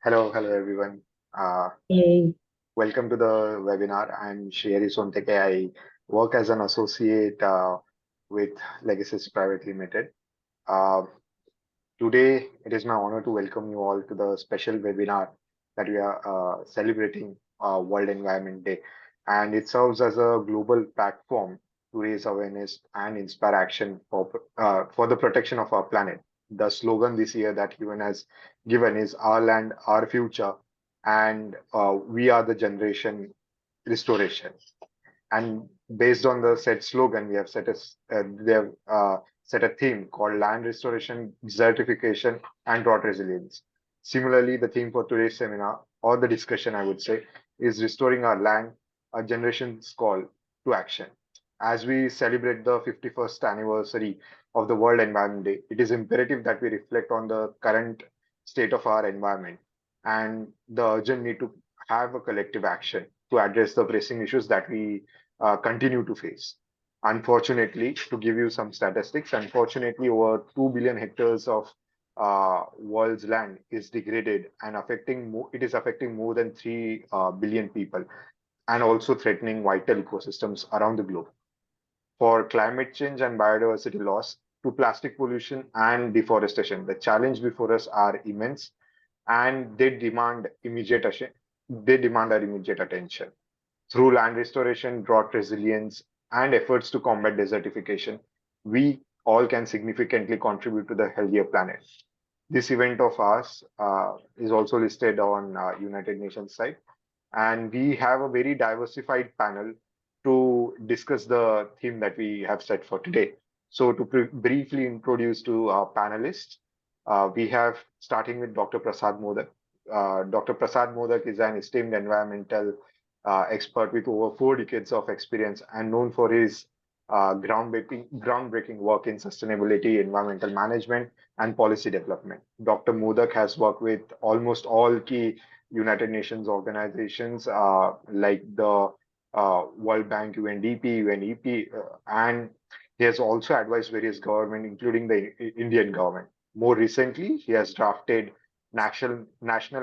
Hello everyone. Uh, Hey, Welcome to the webinar. I'm Shreyari Sonteke. I work as an associate with Legacies Private Limited. Uh, Today, it is my honor to welcome you all to the special webinar that we are celebrating World Environment Day. And it serves as a global platform to raise awareness and inspire action for the protection of our planet. The slogan this year that UN has given is Our Land, Our Future, and we are the generation restoration. And based on the said slogan, we have set a theme called land restoration, desertification, and drought resilience. Similarly, the theme for today's seminar or the discussion, I would say, is restoring our land, a generation's call to action. As we celebrate the 51st anniversary of the World Environment Day, it is imperative that we reflect on the current state of our environment and the urgent need to have a collective action to address the pressing issues that we continue to face. Unfortunately, to give you some statistics, unfortunately, over 2 billion hectares of world's land is degraded and it is affecting more than 3 billion people and also threatening vital ecosystems around the globe. For climate change and biodiversity loss to plastic pollution and deforestation, the challenge before us are immense and they demand our immediate attention. Through land restoration, drought resilience, and efforts to combat desertification, we all can significantly contribute to the healthier planet. This event of ours is also listed on United Nations site, and we have a very diversified panel to discuss the theme that we have set for today. So, to briefly introduce to our panelists, we have starting with Dr. Prasad Modak. Dr. Prasad Modak is an esteemed environmental expert with over 4 decades of experience and known for his groundbreaking work in sustainability, environmental management, and policy development. Dr. Modak has worked with almost all key United Nations organizations like the World Bank, UNDP, UNEP, and he has also advised various governments, including the Indian government. More recently, he has drafted National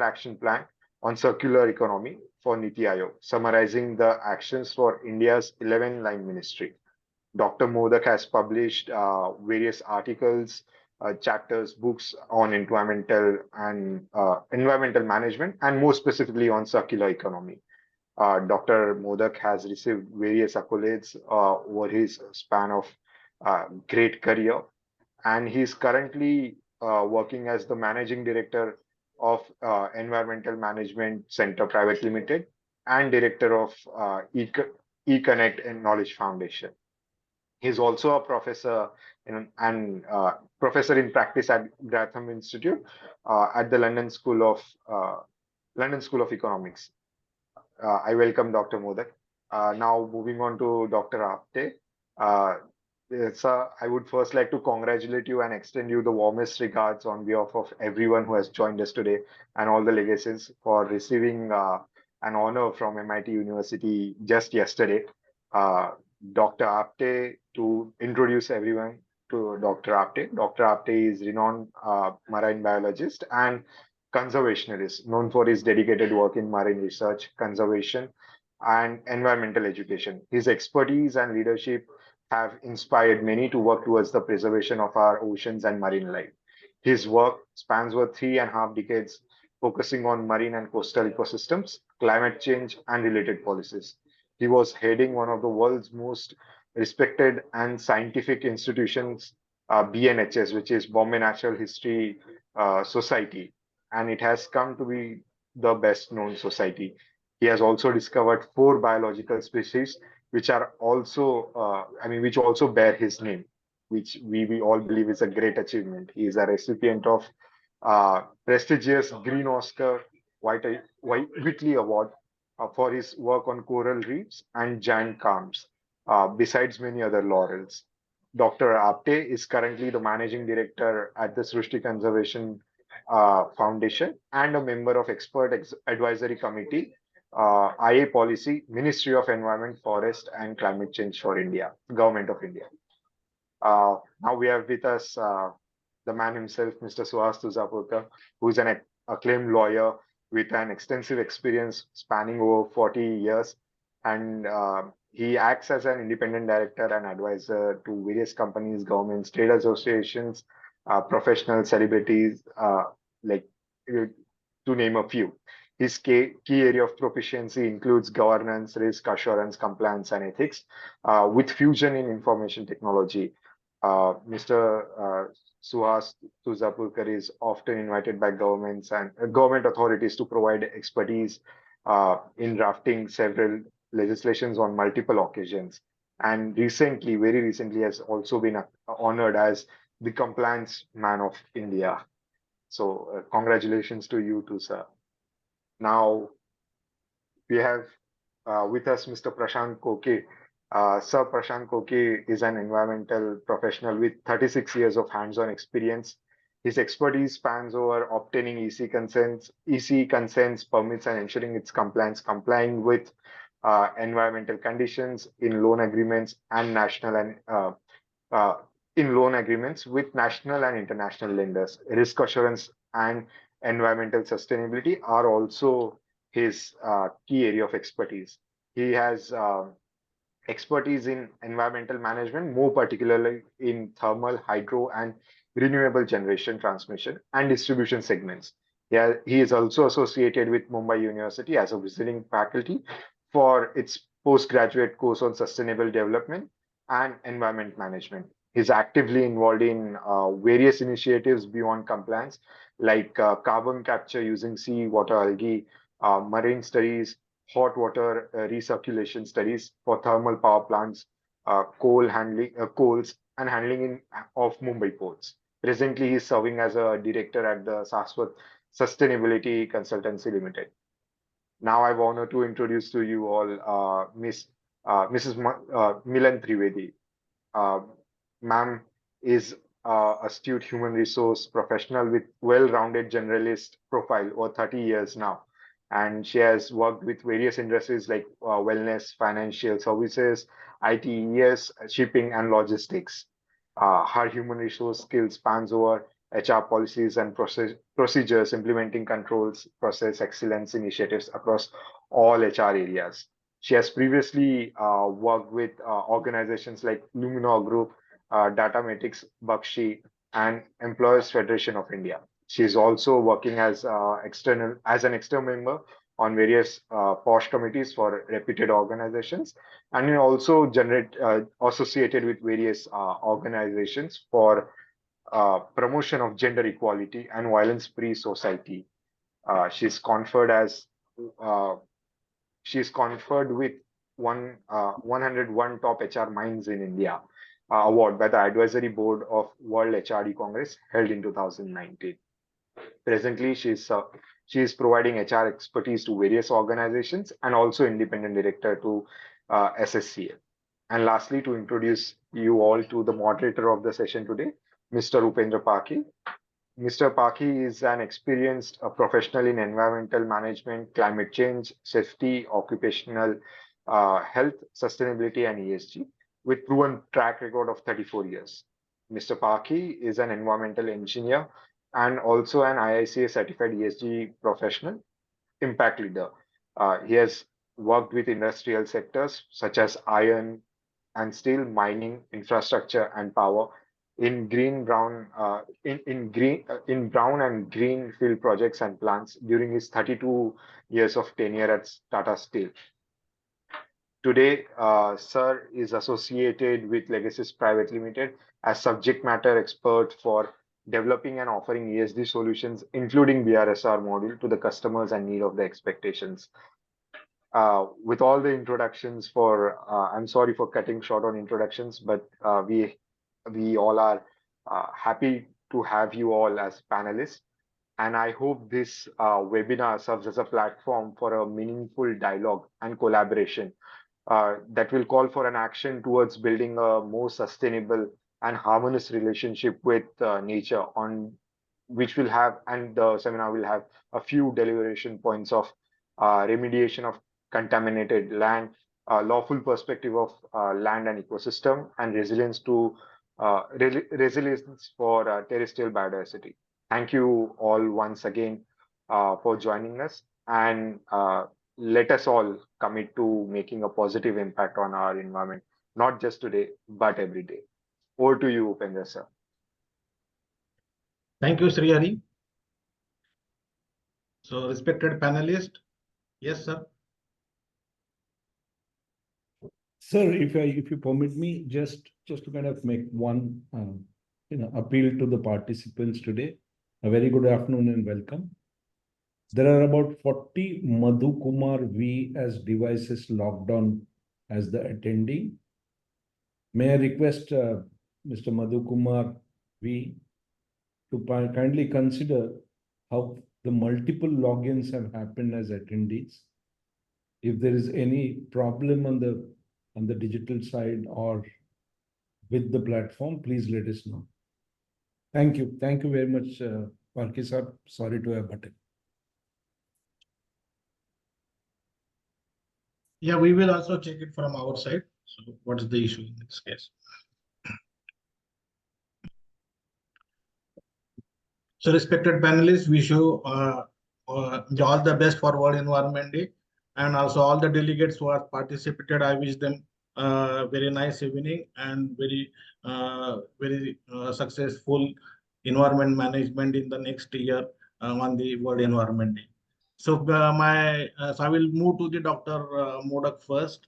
Action Plan on Circular Economy for Niti Aayog, summarizing the actions for India's 11-line ministry. Dr. Modak has published various articles, chapters, books on environmental management, and more specifically on circular economy. Dr. Modak has received various accolades over his span of great career, and he's currently working as the managing director of Environmental Management Center Private Limited and director of eConnect and Knowledge Foundation. He's also a professor in practice at Grantham Institute at the London School of Economics. I welcome Dr. Modak. Now moving on to Dr. Apte. Uh, Sir, I would first like to congratulate you and extend you the warmest regards on behalf of everyone who has joined us today and all the legacies for receiving an honor from MIT University just yesterday. Uh, Dr. Apte, to introduce everyone to Dr. Apte. Dr. Apte is renowned marine biologist and conservationist, known for his dedicated work in marine research, conservation, and environmental education. His expertise and leadership have inspired many to work towards the preservation of our oceans and marine life. His work spans over 3.5 decades, focusing on marine and coastal ecosystems, climate change, and related policies. He was heading one of the world's most respected and scientific institutions, BNHS, which is Bombay Natural History Society, and it has come to be the best known society. He has also discovered 4 biological species which are also, which also bear his name, which we all believe is a great achievement. He is a recipient of prestigious Green Oscar Whitley Award for his work on coral reefs and giant calms, besides many other laurels. Dr. Apte is currently the managing director at the Srushti Conservation Foundation and a member of advisory committee, IA Policy, Ministry of Environment, Forest and Climate Change for India, Government of India. Now we have with us the man himself, Mr. Suhas Tuzapurkar, who is an acclaimed lawyer with an extensive experience spanning over 40 years. And he acts as an independent director and advisor to various companies, governments, trade associations, professional celebrities, like uh, to name a few. His key area of proficiency includes governance, risk assurance, compliance, and ethics, with fusion in information technology. Mr. Suhas Tuzapurkar is often invited by governments and government authorities to provide expertise in drafting several legislations on multiple occasions. And recently, very recently, has also been honored as the Compliance Man of India. So, congratulations to you too, sir. Now, we have with us Mr. Prashant Koke. Sir Prashant Koke is an environmental professional with 36 years of hands-on experience. His expertise spans over obtaining EC consents, permits, and ensuring its compliance, complying with environmental conditions in loan agreements and national and uh, in loan agreements with national and international lenders. Risk assurance and environmental sustainability are also his key area of expertise. He has expertise in environmental management, more particularly in thermal, hydro, and renewable generation, transmission, and distribution segments. Yeah, he is also associated with Mumbai University as a visiting faculty for its postgraduate course on sustainable development and environment management. He's actively involved in various initiatives beyond compliance, like carbon capture using sea water algae, marine studies, hot water recirculation studies for thermal power plants, coals, and handling of Mumbai ports. Presently, he is serving as a director at the Saswat Sustainability Consultancy Limited. Now, I want to introduce to you all Mrs. Milan Trivedi. Uh, Ma'am is astute human resource professional with well-rounded generalist profile over 30 years now. And she has worked with various industries like wellness, financial services, ITES, shipping, and logistics. Her human resource skills spans over HR policies and procedures, implementing controls, process excellence initiatives across all HR areas. She has previously worked with organizations like Luminor Group, Datamatics, Bakshi, and Employers Federation of India. She is also working as an external member on various POSH committees for reputed organizations, and also associated with various organizations for promotion of gender equality and violence-free society. She's conferred as uh, she's conferred with 101 top HR minds in India award by the Advisory Board of World HRD Congress held in 2019. Presently, she is providing HR expertise to various organizations and also independent director to SSCL. And lastly, to introduce you all to the moderator of the session today, Mr. Upendra Paki. Mr. Paki is an experienced professional in environmental management, climate change, safety, occupational health, sustainability, and ESG, with proven track record of 34 years. Mr. Paki is an environmental engineer and also an IICA certified ESG professional, impact leader. He has worked with industrial sectors such as iron and steel, mining, infrastructure, and power in in brown and green field projects and plants during his 32 years of tenure at Tata Steel. Today, Sir is associated with Legacies Private Limited as subject matter expert for developing and offering ESG solutions, including BRSR module to the customers and need of the expectations. With all the introductions I'm sorry for cutting short on introductions, but we all are happy to have you all as panelists. And I hope this webinar serves as a platform for a meaningful dialogue and collaboration that will call for an action towards building a more sustainable and harmonious relationship with nature, on which will have, and the seminar will have a few deliberation points of remediation of contaminated land, lawful perspective of land and ecosystem, and resilience for terrestrial biodiversity. Thank you all once again for joining us, and let us all commit to making a positive impact on our environment, not just today, but every day. Over to you, Upendra sir. Thank you, Srihari. So, respected panelist, yes, sir. Sir, if you permit me, just to kind of make one appeal to the participants today. A very good afternoon and welcome. There are about 40 Madhu Kumar V as devices logged on as the attendee. May I request Mr. Madhu Kumar V to kindly consider how the multiple logins have happened as attendees. If there is any problem on the digital side or with the platform, please let us know. Thank you. Thank you very much, Parki sir. Sorry to have butted. Yeah, we will also check it from our side. So, what is the issue in this case? So, respected panelists, wish you all the best for World Environment Day, and also all the delegates who have participated. I wish them very nice evening and very successful environment management in the next year on the World Environment Day. So, so I will move to the Dr. Modak first.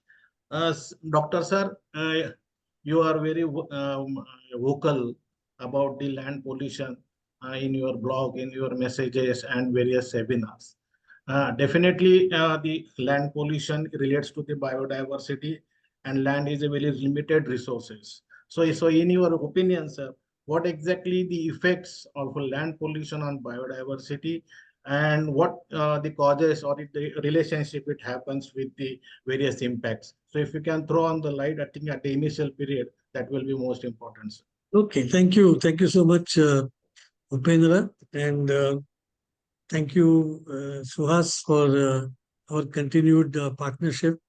Dr. Sir, you are very vocal about the land pollution in your blog, in your messages, and various seminars. Definitely, the land pollution relates to the biodiversity, and land is a very limited resources. So in your opinion, sir, what exactly the effects of land pollution on biodiversity, and what the causes or the relationship it happens with the various impacts? So if you can throw on the light, I think at the initial period, that will be most important, sir. Okay, thank you. Thank you so much, Upendra. And thank you, Suhas, for our continued partnership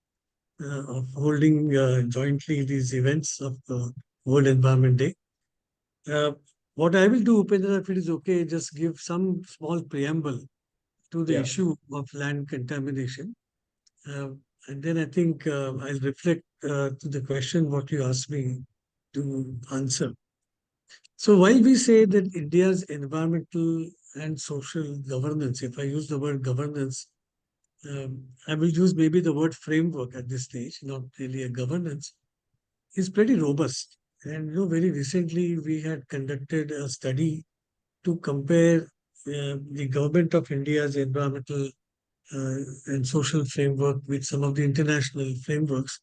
of holding jointly these events of World Environment Day. What I will do, Upendra, if it is okay, just give some small preamble to the issue of land contamination. And then I think I'll reflect to the question what you asked me to answer. So while we say that India's environmental and social governance, if I use the word governance, I will use maybe the word framework at this stage, not really a governance, is pretty robust. And very recently we had conducted a study to compare the government of India's environmental and social framework with some of the international frameworks.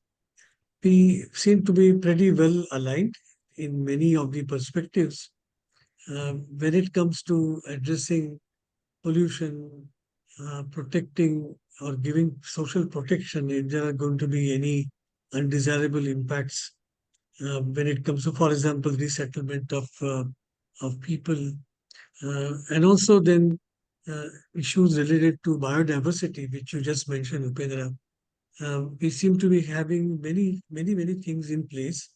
We seem to be pretty well aligned in many of the perspectives when it comes to addressing pollution, protecting or giving social protection, if there are going to be any undesirable impacts when it comes to, for example, resettlement of people, and also then issues related to biodiversity, which you just mentioned, Upendra. We seem to be having many things in place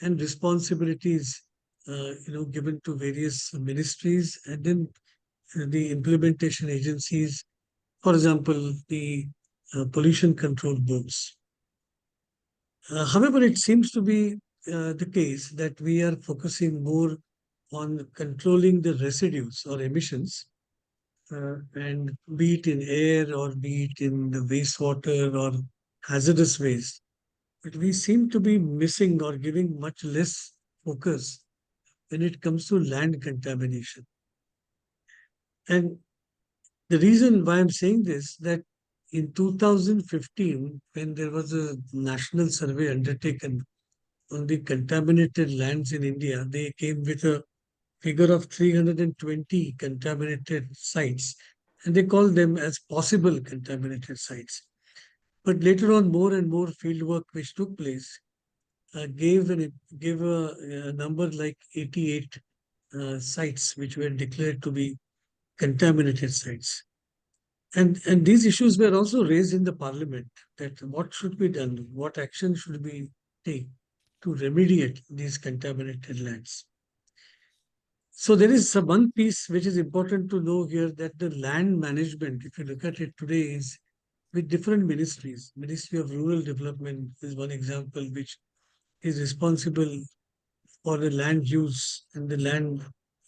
and responsibilities, given to various ministries and then the implementation agencies, for example, the pollution control boards. However, it seems to be the case that we are focusing more on controlling the residues or emissions, and be it in air or be it in the wastewater or hazardous waste. But we seem to be missing or giving much less focus when it comes to land contamination. And the reason why I'm saying this, that in 2015, when there was a national survey undertaken on the contaminated lands in India, they came with a figure of 320 contaminated sites, and they called them as possible contaminated sites. But later on, more and more fieldwork which took place gave a number like 88 sites which were declared to be contaminated sites. And these issues were also raised in the parliament, that what should be done, what action should be taken to remediate these contaminated lands. So there is one piece which is important to know here, that the land management, if you look at it today, is with different ministries. Ministry of Rural Development is one example, which is responsible for the land use and the land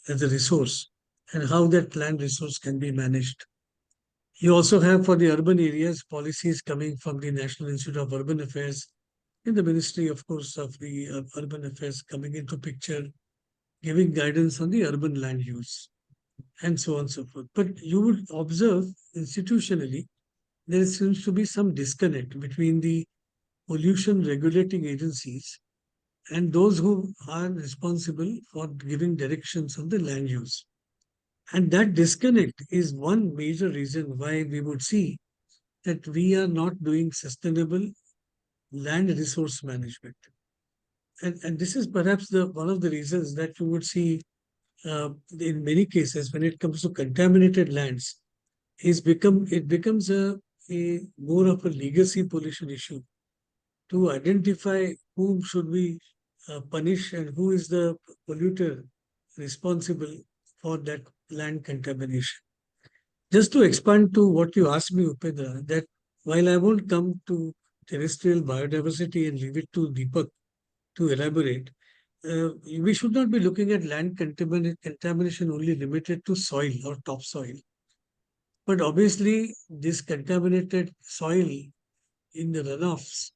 as a resource, and how that land resource can be managed. You also have, for the urban areas, policies coming from the National Institute of Urban Affairs, in the Ministry, of course, of the Urban Affairs coming into picture, giving guidance on the urban land use, and so on and so forth. But you would observe institutionally, there seems to be some disconnect between the pollution regulating agencies and those who are responsible for giving directions on the land use. And that disconnect is one major reason why we would see that we are not doing sustainable land resource management. And this is perhaps one of the reasons that you would see in many cases when it comes to contaminated lands, it becomes a more of a legacy pollution issue to identify whom should we punish and who is the polluter responsible for that land contamination. Just to expand to what you asked me, Upendra, that while I won't come to terrestrial biodiversity and leave it to Deepak to elaborate, we should not be looking at land contamination only limited to soil or topsoil. But obviously, this contaminated soil in the runoffs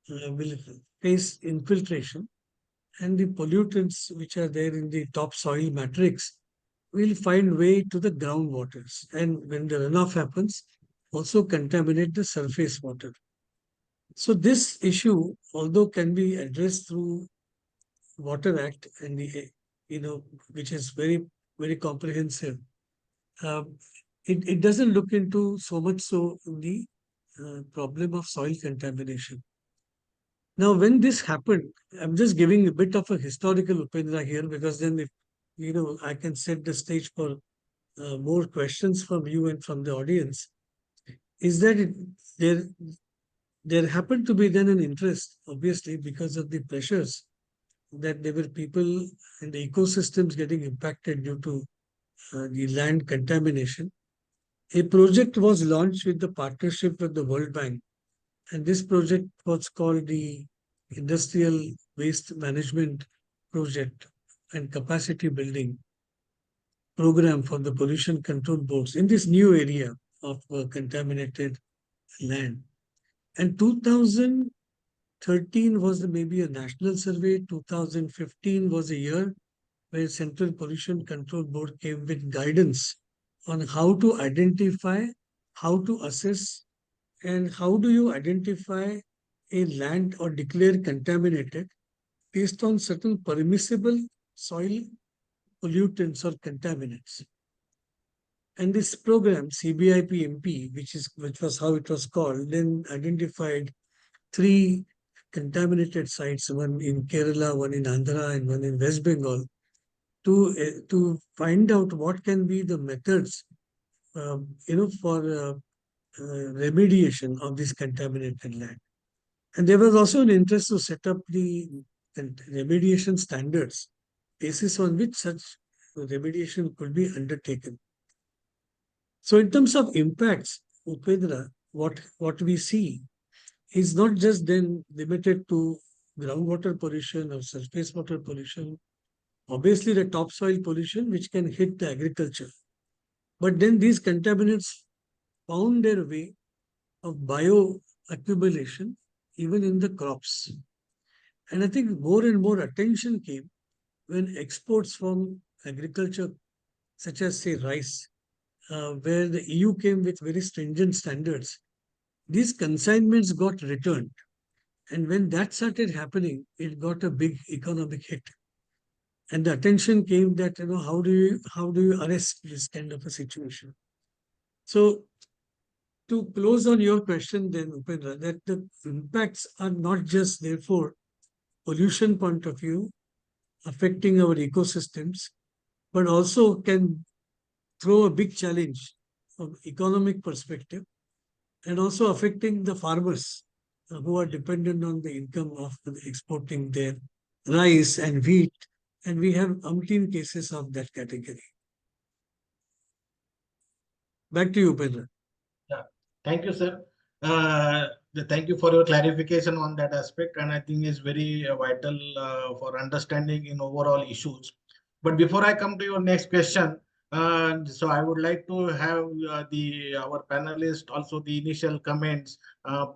will face infiltration, and the pollutants which are there in the topsoil matrix will find way to the groundwaters. And when the runoff happens, also contaminate the surface water. So this issue, although can be addressed through Water Act and the, which is very comprehensive, it doesn't look into so much so the problem of soil contamination. Now, when this happened, I'm just giving a bit of a historical Upendra here, because then if I can set the stage for more questions from you and from the audience, is that there happened to be then an interest, obviously, because of the pressures that there were people and the ecosystems getting impacted due to the land contamination. A project was launched with the partnership with the World Bank, and this project was called the Industrial Waste Management Project and Capacity Building Program for the Pollution Control Boards in this new area of contaminated land. And 2013 was maybe a national survey. 2015 was a year where Central Pollution Control Board came with guidance on how to identify, how to assess, and how do you identify a land or declare contaminated based on certain permissible soil pollutants or contaminants. And this program, CBIP-MP, which was how it was called, then identified 3 contaminated sites, one in Kerala, one in Andhra, and one in West Bengal, to find out what can be the methods, for remediation of this contaminated land. And there was also an interest to set up the remediation standards, basis on which such remediation could be undertaken. So in terms of impacts, Upendra, what we see is not just then limited to groundwater pollution or surface water pollution, obviously the topsoil pollution which can hit the agriculture. But then these contaminants found their way of bioaccumulation even in the crops. And I think more and more attention came when exports from agriculture, such as say rice, where the EU came with very stringent standards, these consignments got returned. And when that started happening, it got a big economic hit. And the attention came that, how do you arrest this kind of a situation? So to close on your question then, Upendra, that the impacts are not just therefore pollution point of view, affecting our ecosystems, but also can throw a big challenge from economic perspective, and also affecting the farmers who are dependent on the income of exporting their rice and wheat And we have umpteen cases of that category. Back to you, Upendra. Thank you, sir. Thank you for your clarification on that aspect, and I think is very vital for understanding in overall issues. But before I come to your next question, so I would like to have our panelists also the initial comments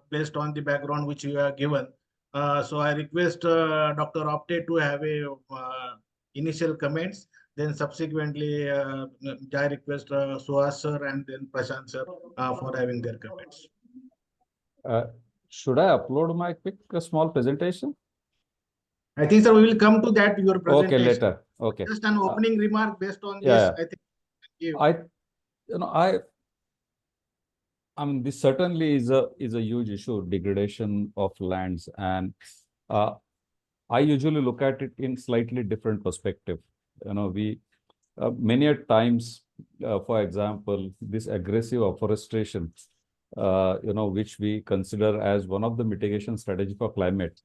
based on the background which you have given. So I request Dr. Apte to have a initial comments. Then subsequently, I request Suhas sir and then Prashant sir for having their comments. Should I upload my quick small presentation? I think, sir, we will come to that, your Okay, presentation. later. Okay. Just an opening remark based on yeah, this, I think. I mean, this certainly is a huge issue, degradation of lands, and I usually look at it in slightly different perspective. We many a times, for example, this aggressive afforestation, which we consider as one of the mitigation strategy for climate,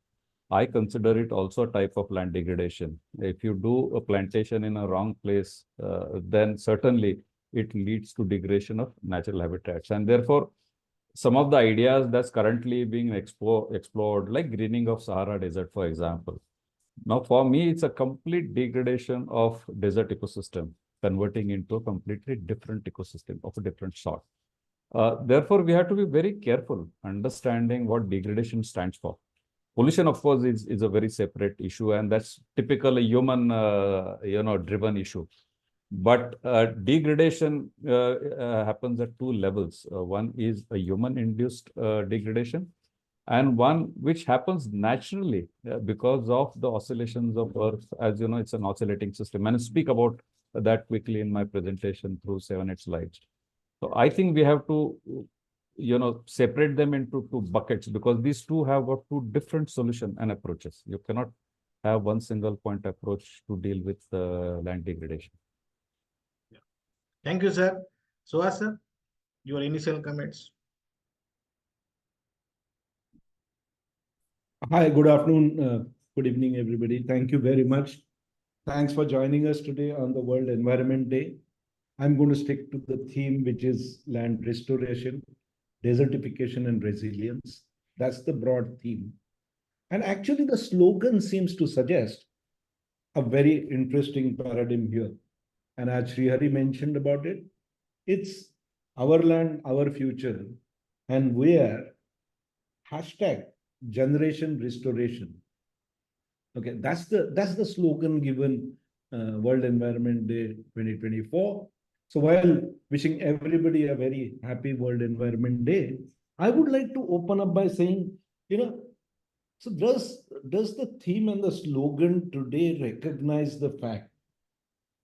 I consider it also a type of land degradation. If you do a plantation in a wrong place, then certainly it leads to degradation of natural habitats. And therefore, some of the ideas that's currently being explored, like greening of Sahara Desert, for example. Now, for me, it's a complete degradation of desert ecosystem, converting into a completely different ecosystem of a different sort. Therefore, we have to be very careful understanding what degradation stands for. Pollution, of course, is a very separate issue, and that's typically human, driven issue. But degradation happens at two levels. One is a human-induced degradation, and one which happens naturally because of the oscillations of Earth. As you know, it's an oscillating system. And I'll speak about that quickly in my presentation through 7-8 slides. So I think we have to, separate them into two buckets, because these two have got two different solutions and approaches. You cannot have one single point approach to deal with land degradation. Thank you, sir. Suhas sir, your initial comments. Hi, good afternoon, good evening, everybody. Thank you very much. Thanks for joining us today on the World Environment Day. I'm going to stick to the theme, which is land restoration, desertification, and resilience. That's the broad theme. And actually, the slogan seems to suggest a very interesting paradigm here. And as Srihari mentioned about it, it's our land, our future, and where #generation restoration. Okay, that's the slogan given World Environment Day 2024. So while wishing everybody a very happy World Environment Day, I would like to open up by saying, so does the theme and the slogan today recognize the fact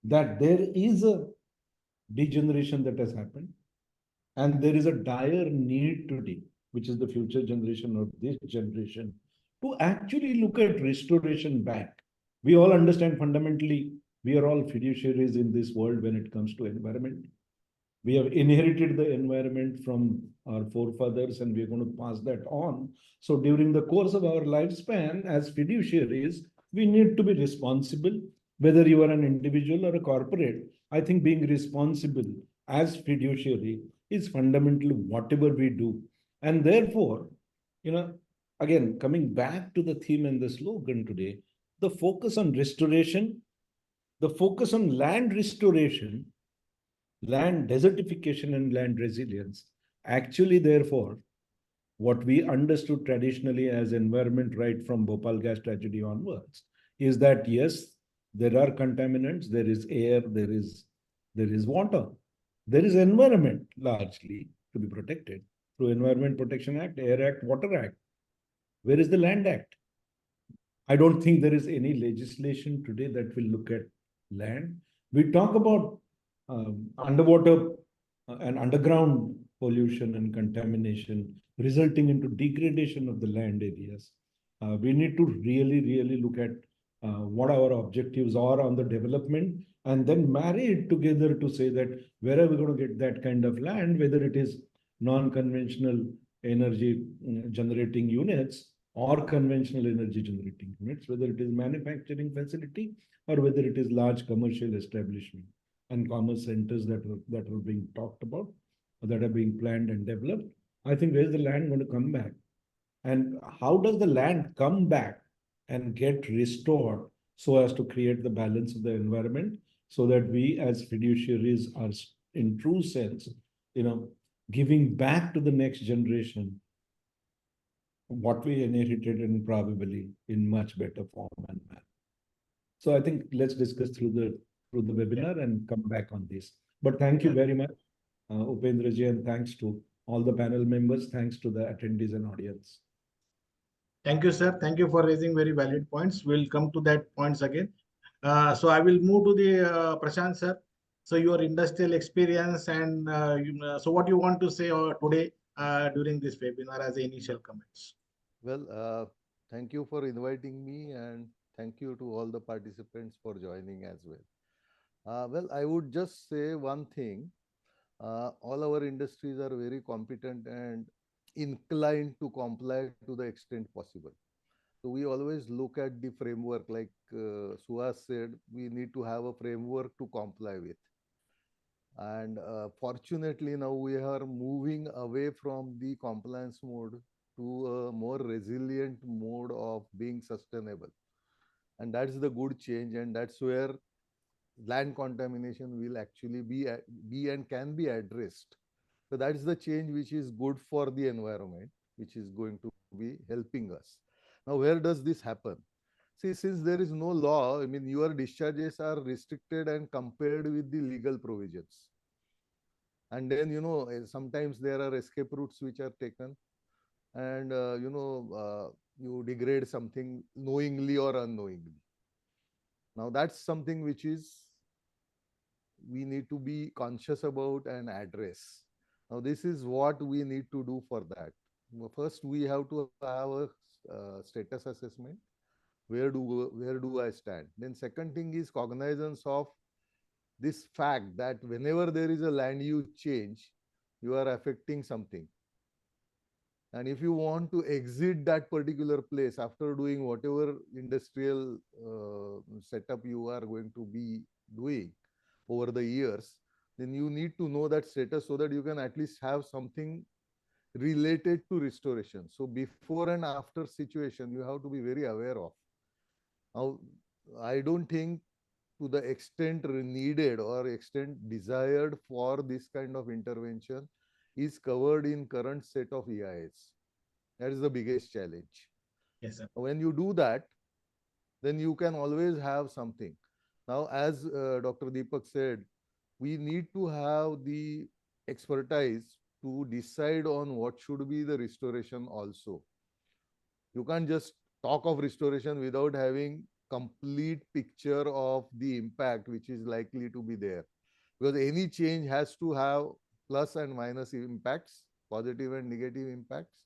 that there is a degeneration that has happened, and there is a dire need today, which is the future generation or this generation, to actually look at restoration back. We all understand fundamentally, we are all fiduciaries in this world when it comes to environment. We have inherited the environment from our forefathers, and we're going to pass that on. So during the course of our lifespan as fiduciaries, we need to be responsible, whether you are an individual or a corporate. I think being responsible as fiduciary is fundamentally whatever we do. And therefore, again, coming back to the theme and the slogan today, the focus on restoration, the focus on land restoration, land desertification, and land resilience, actually, therefore, what we understood traditionally as environment right from Bhopal gas tragedy onwards is that, yes, there are contaminants, there is air, there is water, there is environment largely to be protected through Environment Protection Act, Air Act, Water Act. Where is the Land Act? I don't think there is any legislation today that will look at land. We talk about underwater and underground pollution and contamination resulting into degradation of the land areas. We need to really look at what our objectives are on the development, and then marry it together to say that where are we going to get that kind of land, whether it is non-conventional energy generating units or conventional energy generating units, whether it is manufacturing facility or whether it is large commercial establishment and commerce centers that are being talked about, or that are being planned and developed. I think where's the land going to come back? And how does the land come back and get restored so as to create the balance of the environment, so that we as fiduciaries are in true sense, giving back to the next generation what we inherited and probably in much better form and manner. So I think let's discuss through the webinar and come back on this. But thank you very much, Upendra ji, and thanks to all the panel members. Thanks to the attendees and audience. Thank you, sir. Thank you for raising very valid points. We'll come to that points again. So I will move to the Prashant, sir. So your industrial experience and so what you want to say today during this webinar as the initial comments. Well, thank you for inviting me, and thank you to all the participants for joining as well. Well, I would just say one thing. All our industries are very competent and inclined to comply to the extent possible. So we always look at the framework, like Suhas said, we need to have a framework to comply with. And fortunately, now we are moving away from the compliance mode to a more resilient mode of being sustainable. And that's the good change, and that's where land contamination will actually be and can be addressed. So that's the change which is good for the environment, which is going to be helping us. Now, where does this happen? See, since there is no law, I mean, your discharges are restricted and compared with the legal provisions. And then, sometimes there are escape routes which are taken, and, you degrade something knowingly or unknowingly. Now, that's something which we need to be conscious about and address. Now, this is what we need to do for that. First, we have to have a status assessment. Where do I stand? Then second thing is cognizance of this fact that whenever there is a land use change, you are affecting something. And if you want to exit that particular place after doing whatever industrial setup you are going to be doing over the years, then you need to know that status so that you can at least have something related to restoration. So before and after situation, you have to be very aware of. Now, I don't think to the extent needed or extent desired for this kind of intervention is covered in current set of EIS. That is the biggest challenge. Yes, sir. When you do that, then you can always have something. Now, as Dr. Deepak said, we need to have the expertise to decide on what should be the restoration also. You can't just talk of restoration without having complete picture of the impact which is likely to be there. Because any change has to have plus and minus impacts, positive and negative impacts.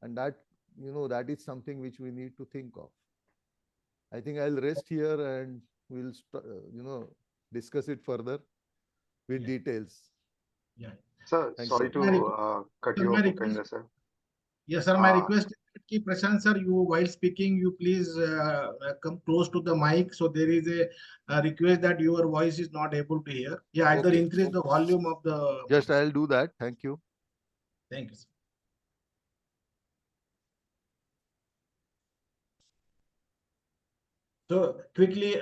And that, that is something which we need to think of. I think I'll rest here and we'll, discuss it further with details. Yeah. Sir, Thank sorry you. to cut you off, Upendra sir. Yes, sir. My request is that Prashant sir, you while speaking, you please come close to the mic. So there is a request that your voice is not able to hear. Yeah, either Okay. increase the volume of the. Just I'll do that. Thank you. Thank you, sir. So quickly,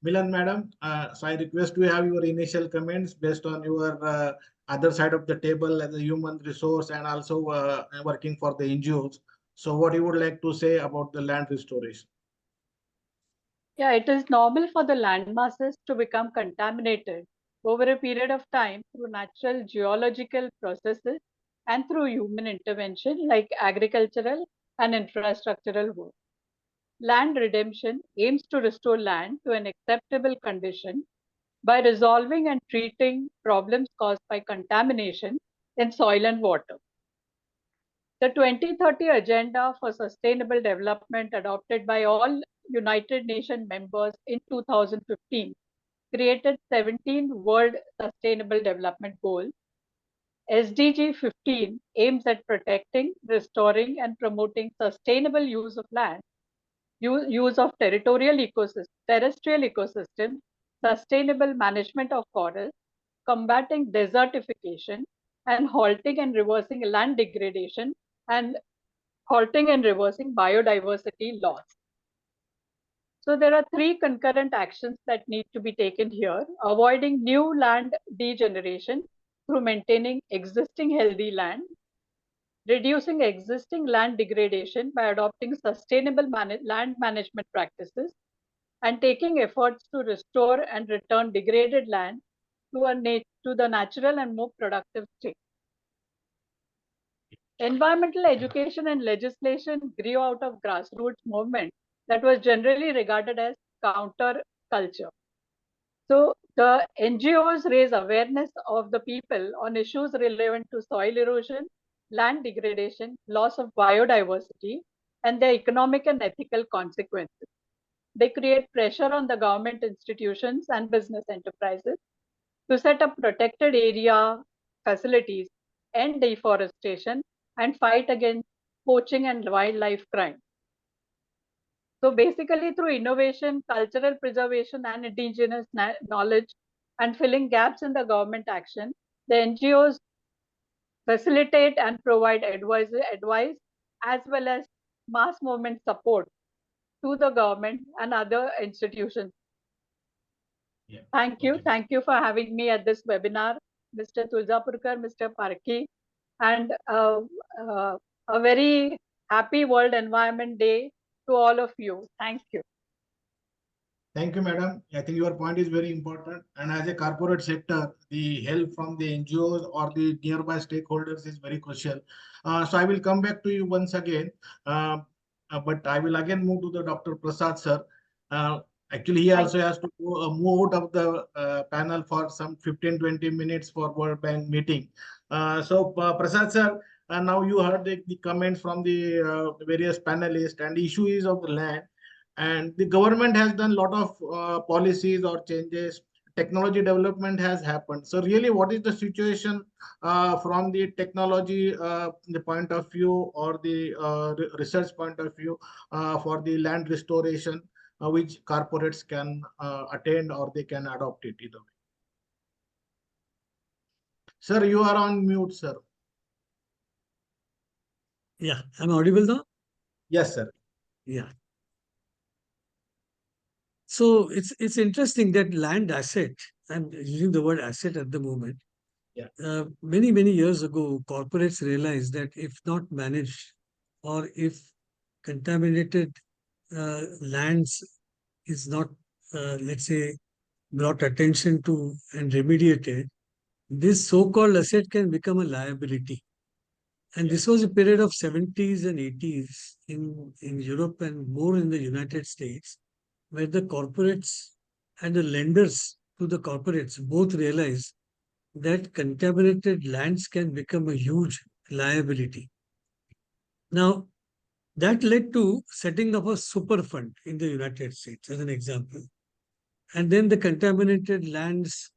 Milan madam, so I request to have your initial comments based on your other side of the table as a human resource and also working for the NGOs. So what you would like to say about the land restoration? Yeah, it is normal for the land masses to become contaminated over a period of time through natural geological processes and through human intervention like agricultural and infrastructural work. Land redemption aims to restore land to an acceptable condition by resolving and treating problems caused by contamination in soil and water. The 2030 Agenda for Sustainable Development, adopted by all United Nations members in 2015, created 17 World Sustainable Development Goals, SDG 15 aims at protecting, restoring, and promoting sustainable use of land, use of terrestrial ecosystem, sustainable management of forests, combating desertification, and halting and reversing land degradation, and halting and reversing biodiversity loss. So there are three concurrent actions that need to be taken here: avoiding new land degeneration through maintaining existing healthy land, reducing existing land degradation by adopting sustainable land management practices, and taking efforts to restore and return degraded land to the natural and more productive state. Environmental education and legislation grew out of grassroots movement that was generally regarded as counter culture. So the NGOs raise awareness of the people on issues relevant to soil erosion, land degradation, loss of biodiversity, and their economic and ethical consequences. They create pressure on the government institutions and business enterprises to set up protected area facilities, end deforestation, and fight against poaching and wildlife crime. So basically, through innovation, cultural preservation, and indigenous knowledge, and filling gaps in the government action, the NGOs facilitate and provide advice as well as mass movement support to the government and other institutions. Yeah. Thank you. Okay. Thank you for having me at this webinar, Mr. Tulsapurkar, Mr. Parki, and a very happy World Environment Day to all of you. Thank you. Thank you, madam. I think your point is very important. And as a corporate sector, the help from the NGOs or the nearby stakeholders is very crucial. So I will come back to you once again. But I will again move to the Dr. Prasad sir. Actually, he also has to move out of the panel for some 15-20 minutes for World Bank meeting. Prasad sir, now you heard the comments from the various panelists, and the issue is of the land. And the government has done a lot of policies or changes. Technology development has happened. So really, what is the situation from the technology the point of view, or the research point of view for the land restoration, which corporates can attend or they can adopt it either way? Sir, you are on mute, sir. Yeah, I'm audible now? Yes, sir. Yeah. So it's interesting that land asset, I'm using the word asset at the moment. Yeah. Many years ago, corporates realized that if not managed, or if contaminated lands is not, let's say, brought attention to and remediated, this so-called asset can become a liability. And this was a period of 70s and 80s in Europe and more in the United States, where the corporates and the lenders to the corporates both realized that contaminated lands can become a huge liability. Now, that led to setting up a super fund in the United States, as an example. And then the contaminated lands,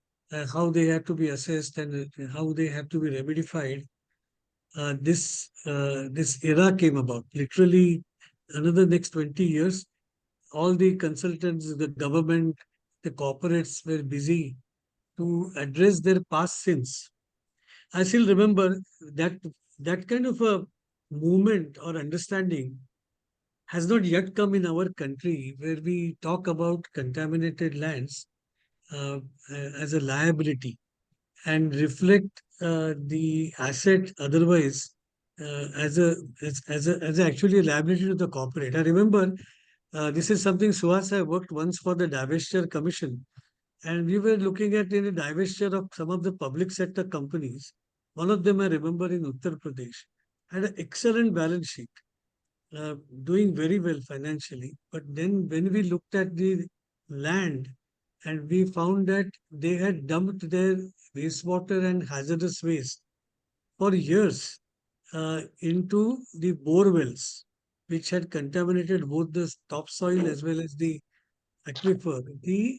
how they have to be assessed and how they have to be remedified. This era came about. Literally, another next 20 years, all the consultants, the government, the corporates were busy to address their past sins. I still remember that kind of a movement or understanding has not yet come in our country, where we talk about contaminated lands uh, as a liability and reflect the asset otherwise as actually a liability to the corporate. I remember this is something Suhas, I worked once for the Divestiture Commission, and we were looking at in a divestiture of some of the public sector companies. One of them I remember in Uttar Pradesh had an excellent balance sheet, doing very well financially. But then when we looked at the land, and we found that they had dumped their wastewater and hazardous waste for years into the bore wells, which had contaminated both the topsoil as well as the aquifer. The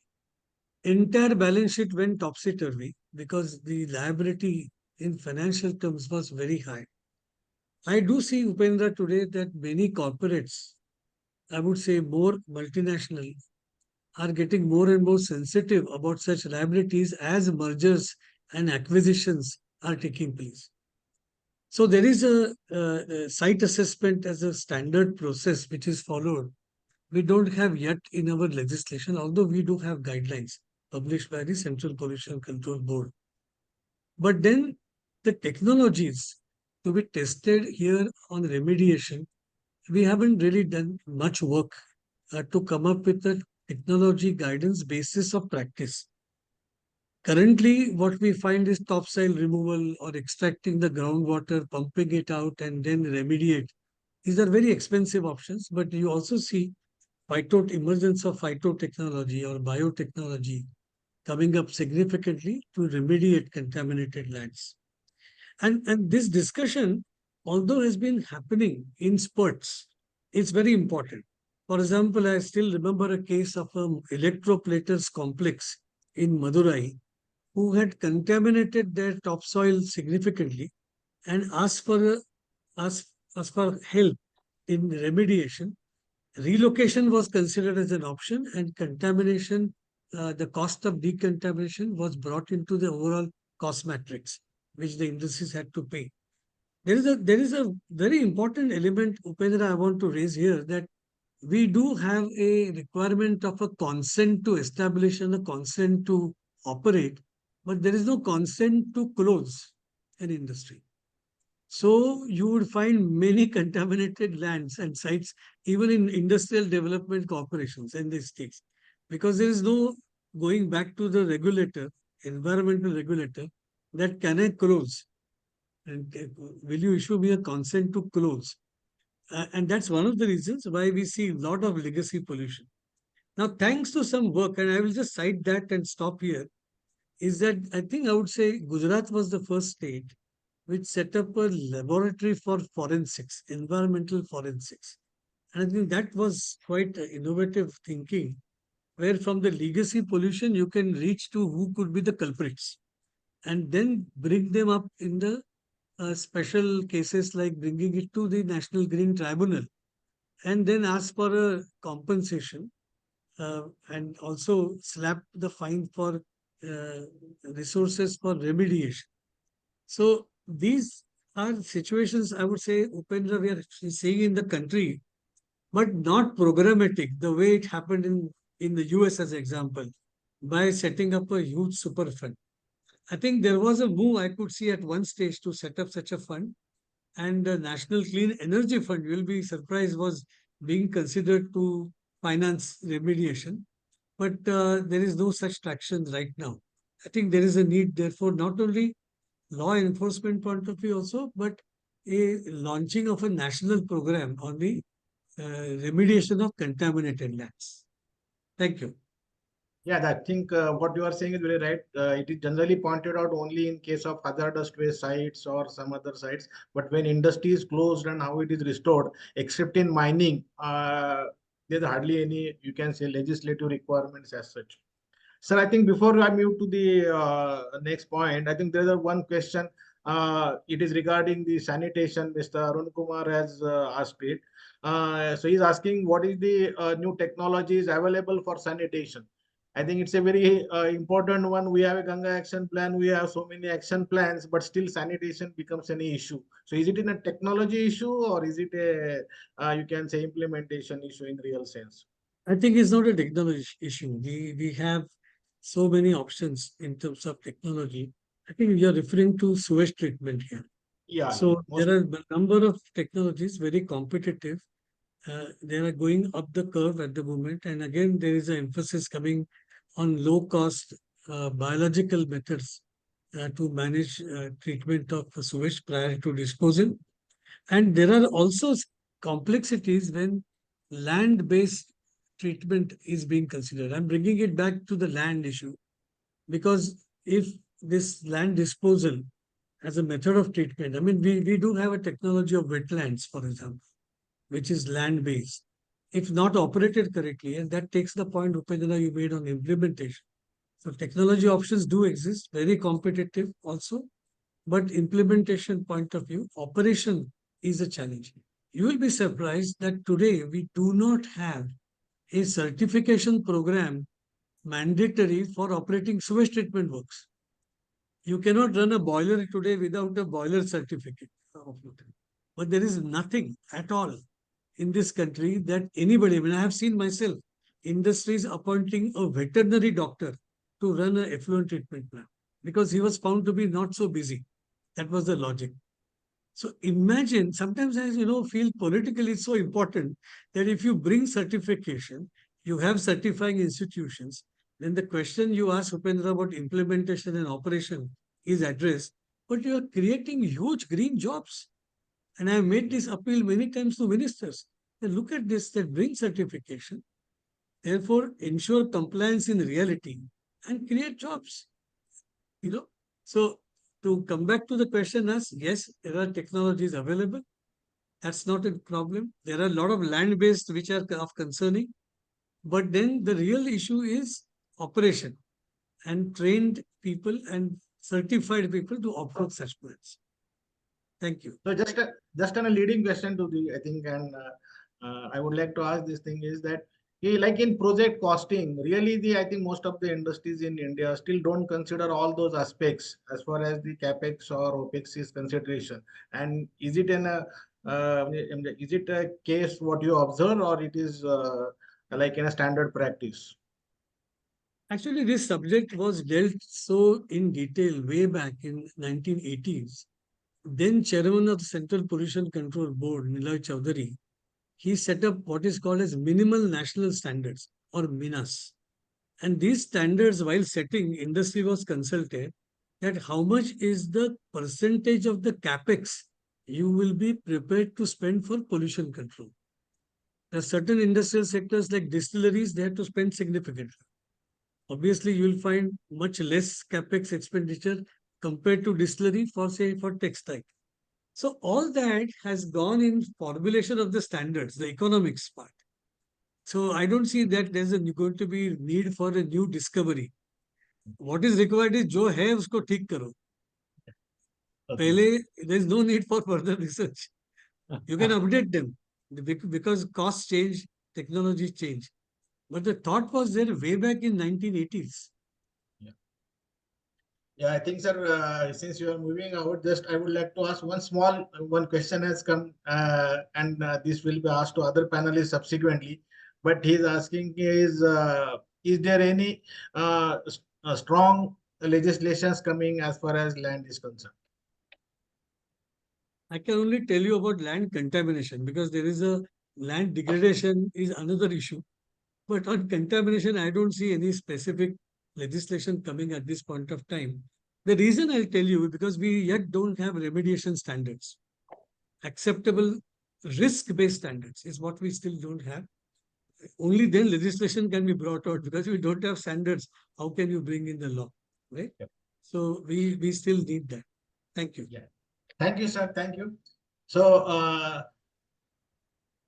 entire balance sheet went topsy-turvy because the liability in financial terms was very high. I do see, Upendra, today that many corporates, I would say more multinational, are getting more and more sensitive about such liabilities as mergers and acquisitions are taking place. So there is a site assessment as a standard process which is followed. We don't have yet in our legislation, although we do have guidelines published by the Central Pollution Control Board. But then the technologies to be tested here on remediation, we haven't really done much work to come up with a technology guidance basis of practice. Currently, what we find is topsoil removal or extracting the groundwater, pumping it out, and then remediate. These are very expensive options, but you also see emergence of phytotechnology or biotechnology coming up significantly to remediate contaminated lands. And this discussion, although has been happening in spurts, it's very important. For example, I still remember a case of an electroplaters complex in Madurai who had contaminated their topsoil significantly and asked for help in remediation. Relocation was considered as an option, and contamination, the cost of decontamination was brought into the overall cost matrix, which the industries had to pay. There is a very important element, Upendra, I want to raise here, that we do have a requirement of a consent to establish and a consent to operate, but there is no consent to close an industry. So you would find many contaminated lands and sites, even in industrial development corporations in these states, because there is no going back to the regulator, environmental regulator, that can I close? And will you issue me a consent to close? And that's one of the reasons why we see a lot of legacy pollution. Now, thanks to some work, and I will just cite that and stop here, is that I think I would say Gujarat was the first state which set up a laboratory for forensics, environmental forensics. And I think that was quite innovative thinking, where from the legacy pollution, you can reach to who could be the culprits and then bring them up in the special cases like bringing it to the National Green Tribunal and then ask for a compensation and also slap the fine for resources for remediation. So these are situations, I would say, Upendra, we are seeing in the country, but not programmatic, the way it happened in the US as an example, by setting up a huge super fund. I think there was a move I could see at one stage to set up such a fund, and the National Clean Energy Fund, you will be surprised, was being considered to finance remediation. But there is no such traction right now. I think there is a need, therefore, not only law enforcement point of view also, but a launching of a national program on the remediation of contaminated lands. Thank you. Yeah, I think what you are saying is very right. It is generally pointed out only in case of hazardous waste sites or some other sites. But when industry is closed and how it is restored, except in mining, there's hardly any, you can say, legislative requirements as such. Sir, I think before I move to the next point, I think there is one question. It is regarding the sanitation. Mr. Arun Kumar has asked it. So he's asking what is the new technologies available for sanitation. I think it's a very important one. We have a Ganga action plan. We have so many action plans, but still sanitation becomes an issue. So is it in a technology issue or is it a, you can say, implementation issue in real sense? I think it's not a technology issue. We have so many options in terms of technology. I think we are referring to sewage treatment here. Yeah. So there are a number of technologies, very competitive. They are going up the curve at the moment. And again, there is an emphasis coming on low cost biological methods to manage treatment of sewage prior to disposal. And there are also complexities when land-based treatment is being considered. I'm bringing it back to the land issue, because if this land disposal as a method of treatment, I mean, we do have a technology of wetlands, for example, which is land-based. If not operated correctly, and that takes the point, Upendra, you made on implementation. So technology options do exist, very competitive also. but implementation point of view, operation is a challenge. You will be surprised that today we do not have a certification program mandatory for operating sewage treatment works. You cannot run a boiler today without a boiler certificate. But there is nothing at all in this country that anybody, I mean, I have seen myself, industries appointing a veterinary doctor to run an effluent treatment plant because he was found to be not so busy. That was the logic. So imagine, sometimes I feel politically it's so important that if you bring certification, you have certifying institutions, then the question you ask Upendra about implementation and operation is addressed, but you are creating huge green jobs. And I have made this appeal many times to ministers. Then look at this, that bring certification, therefore ensure compliance in reality and create jobs. So to come back to the question as, yes, there are technologies available. That's not a problem. There are a lot of land-based which are of concerning. But then the real issue is operation and trained people and certified people to operate such plants. Thank you. So just on a leading question to the, I think, and I would like to ask this thing is that like in project costing, really I think most of the industries in India still don't consider all those aspects as far as the capex or opex is consideration. And is it is it a case what you observe, or it is like in a standard practice? Actually, this subject was dealt so in detail way back in 1980s. Then chairman of the Central Pollution Control Board, Niloy Chowdhury, he set up what is called as minimal national standards, or MINAS. And these standards, while setting, industry was consulted that how much is the percentage of the capex you will be prepared to spend for pollution control. There are certain industrial sectors like distilleries, they have to spend significantly. Obviously, you will find much less capex expenditure compared to distillery for, say, for textile. So all that has gone in formulation of the standards, the economics part. So I don't see that there's going to be need for a new discovery. What is required is जो है उसको ठीक करो. पहले there is no need for further research. You can update them because costs change, technology change. But the thought was there way back in 1980s. Yeah, I think, sir, since you are moving out, just I would like to ask one question has come, and this will be asked to other panelists subsequently. But he's asking is there any strong legislations coming as far as land is concerned? I can only tell you about land contamination because there is a land degradation is another issue. But on contamination, I don't see any specific legislation coming at this point of time. The reason I'll tell you because we yet don't have remediation standards. Acceptable risk-based standards is what we still don't have. Only then legislation can be brought out because we don't have standards. How can you bring in the law, right? Yep. So we still need that. Thank you. Yeah. Thank you, sir. Thank you. So,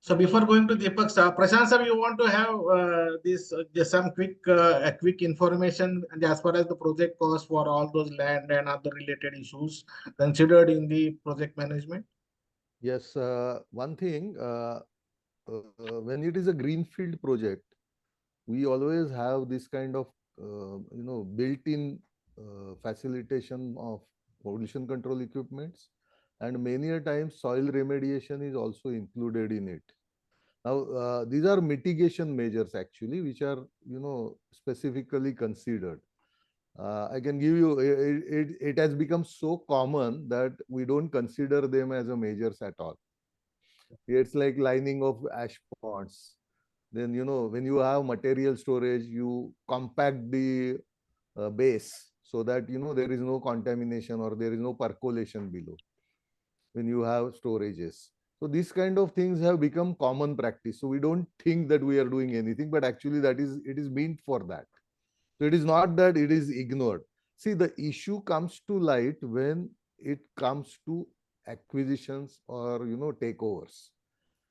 so before going to Deepak, sir, Prashant sir, you want to have this just some quick information as far as the project cost for all those land and other related issues considered in the project management? Yes, one thing, when it is a greenfield project, we always have this kind of, built-in facilitation of pollution control equipments, and many a times soil remediation is also included in it. Now, these are mitigation measures actually, which are, specifically considered. I can give you, it has become so common that we don't consider them as a measures at all. It's like lining of ash ponds. Then, when you have material storage, you compact the base so that, there is no contamination or there is no percolation below when you have storages. So these kind of things have become common practice. So we don't think that we are doing anything, but actually it is meant for that. So it is not that it is ignored. See, the issue comes to light when it comes to acquisitions or, takeovers.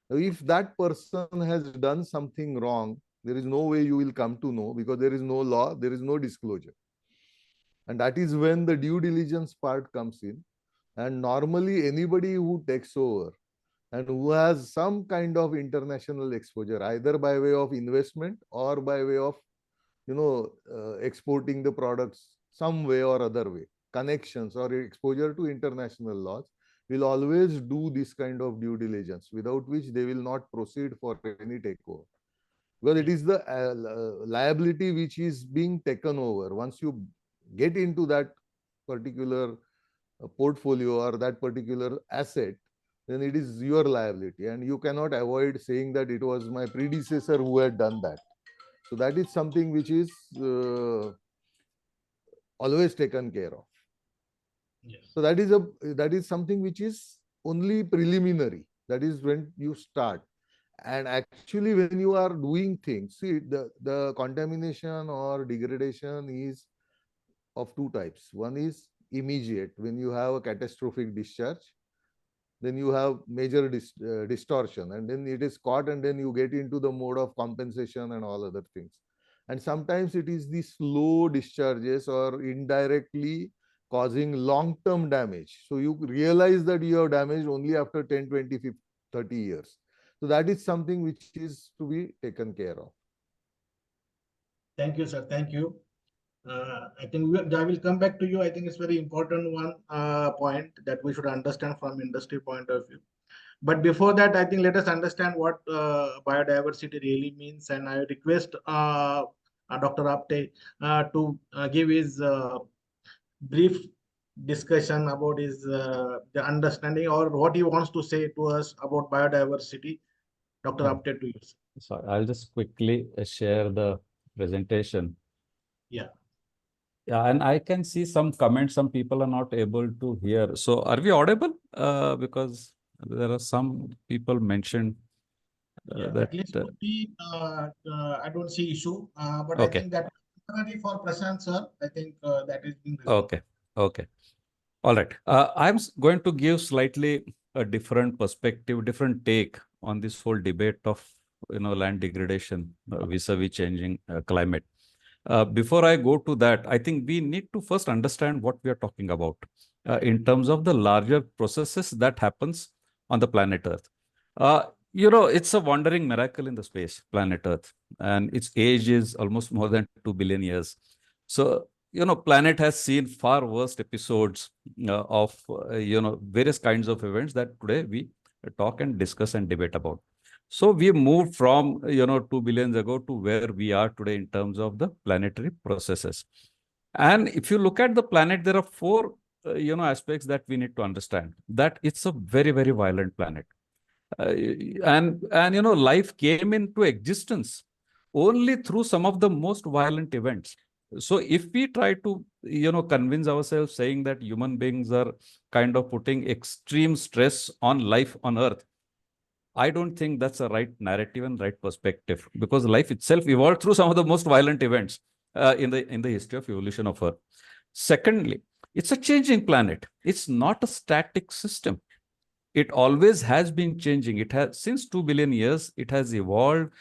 Now, if that person has done something wrong, there is no way you will come to know because there is no law, there is no disclosure. And that is when the due diligence part comes in. And normally anybody who takes over and who has some kind of international exposure, either by way of investment or by way of, exporting the products some way or other way, connections or exposure to international laws, will always do this kind of due diligence, without which they will not proceed for any takeover. Because it is the liability which is being taken over. Once you get into that particular portfolio or that particular asset, then it is your liability, and you cannot avoid saying that it was my predecessor who had done that. So that is something which is always taken care of. Yes. So that is something which is only preliminary. That is when you start. And actually, when you are doing things, see, the contamination or degradation is of two types. One is immediate, when you have a catastrophic discharge, then you have major distortion, and then it is caught, and then you get into the mode of compensation and all other things. And sometimes it is the slow discharges or indirectly causing long-term damage. So you realize that you have damaged only after 10, 20, 50, 30 years. So that is something which is to be taken care of. Thank you, sir. Thank you. I think I will come back to you. I think it's very important one point that we should understand from industry point of view. But before that, I think let us understand what biodiversity really means. And I request Dr. Apte to give his brief discussion about his the understanding or what he wants to say to us about biodiversity. Dr. Apte, to you. So I'll just quickly share the presentation. Yeah. Yeah, and I can see some comments, some people are not able to hear. So are we audible? Because there are some people mentioned that. At least I don't see issue, but Okay. I think that for Prashant sir, I think that is being resolved. Okay. Okay. All right. I'm going to give slightly a different perspective, different take on this whole debate of land degradation vis-a-vis changing climate. Before I go to that, I think we need to first understand what we are talking about in terms of the larger processes that happens on the planet Earth. It's a wandering miracle in the space, planet Earth, and its age is almost more than 2 billion years. So, planet has seen far worse episodes of, various kinds of events that today we talk and discuss and debate about. So we moved from, 2 billion ago to where we are today in terms of the planetary processes. And if you look at the planet, there are four, aspects that we need to understand. That it's a very, very violent planet. And life came into existence only through some of the most violent events. So if we try to, convince ourselves saying that human beings are kind of putting extreme stress on life on Earth, I don't think that's a right narrative and right perspective, because life itself evolved through some of the most violent events in the history of evolution of Earth. Secondly, it's a changing planet. It's not a static system. It always has been changing. It has, since 2 billion years, it has evolved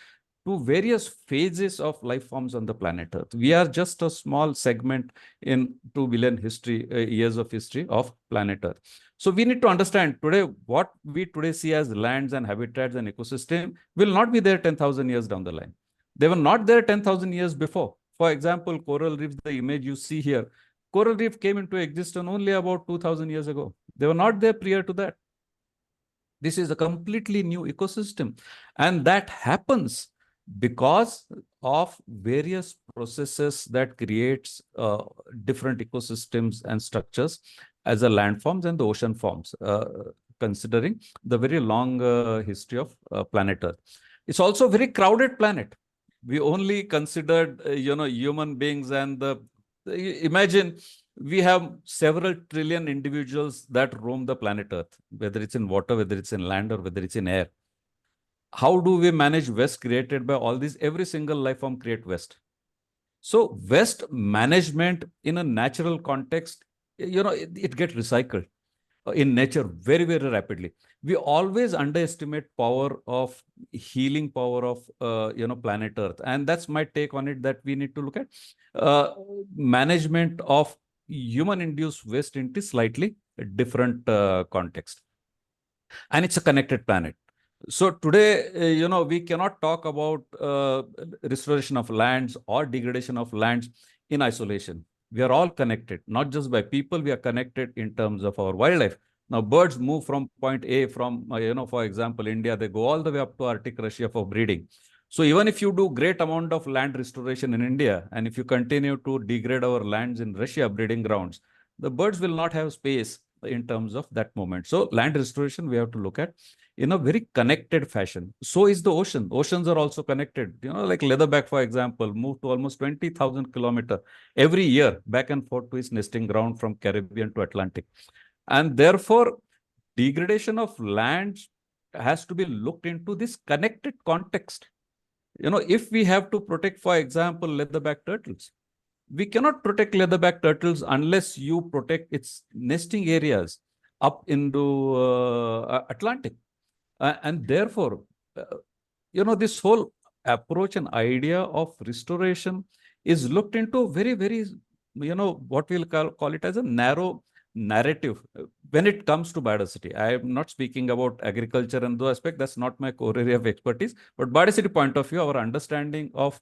to various phases of life forms on the planet Earth. We are just a small segment in 2 billion years of history of planet Earth. So we need to understand today what we today see as lands and habitats and ecosystem will not be there 10,000 years down the line. They were not there 10,000 years before. For example, coral reefs, the image you see here, coral reef came into existence only about 2,000 years ago. They were not there prior to that. This is a completely new ecosystem, and that happens because of various processes that creates different ecosystems and structures as a land forms and the ocean forms, considering the very long history of planet Earth. It's also a very crowded planet. We only considered, human beings and imagine we have several trillion individuals that roam the planet Earth, whether it's in water, whether it's in land, or whether it's in air. How do we manage waste created by all these? Every single life form create waste. So waste management in a natural context, it gets recycled in nature very, very rapidly. We always underestimate power of healing power of, planet Earth. And that's my take on it, that we need to look at management of human-induced waste into slightly different context. And it's a connected planet. So today, we cannot talk about restoration of lands or degradation of lands in isolation. We are all connected, not just by people, we are connected in terms of our wildlife. Now, birds move from point A from, for example, India, they go all the way up to Arctic Russia for breeding. So even if you do great amount of land restoration in India, and if you continue to degrade our lands in Russia breeding grounds, the birds will not have space in terms of that moment. So land restoration, we have to look at in a very connected fashion. So is the ocean. Oceans are also connected. Like Leatherback, for example, moved to almost 20,000 kilometers every year back and forth to its nesting ground from Caribbean to Atlantic. And therefore, degradation of land has to be looked into this connected context. If we have to protect, for example, leatherback turtles, we cannot protect leatherback turtles unless you protect its nesting areas up into Atlantic. And therefore, this whole approach and idea of restoration is looked into very, very, what we'll call it as a narrow narrative when it comes to biodiversity. I am not speaking about agriculture and those aspects. That's not my core area of expertise. But biodiversity point of view, our understanding of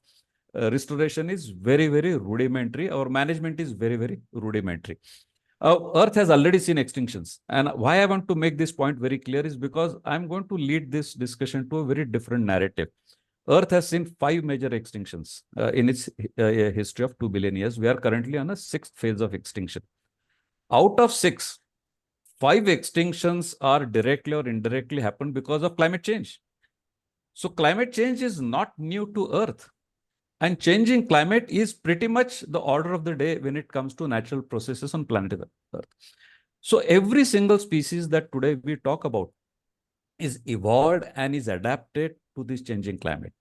restoration is very, very rudimentary. Our management is very, very rudimentary. Earth has already seen extinctions. And why I want to make this point very clear is because I'm going to lead this discussion to a very different narrative. Earth has seen 5 major extinctions in its history of 2 billion years. We are currently on a 6th phase of extinction. Out of 6, 5 extinctions are directly or indirectly happened because of climate change. So climate change is not new to Earth. And changing climate is pretty much the order of the day when it comes to natural processes on planet Earth. So every single species that today we talk about is evolved and is adapted to this changing climate.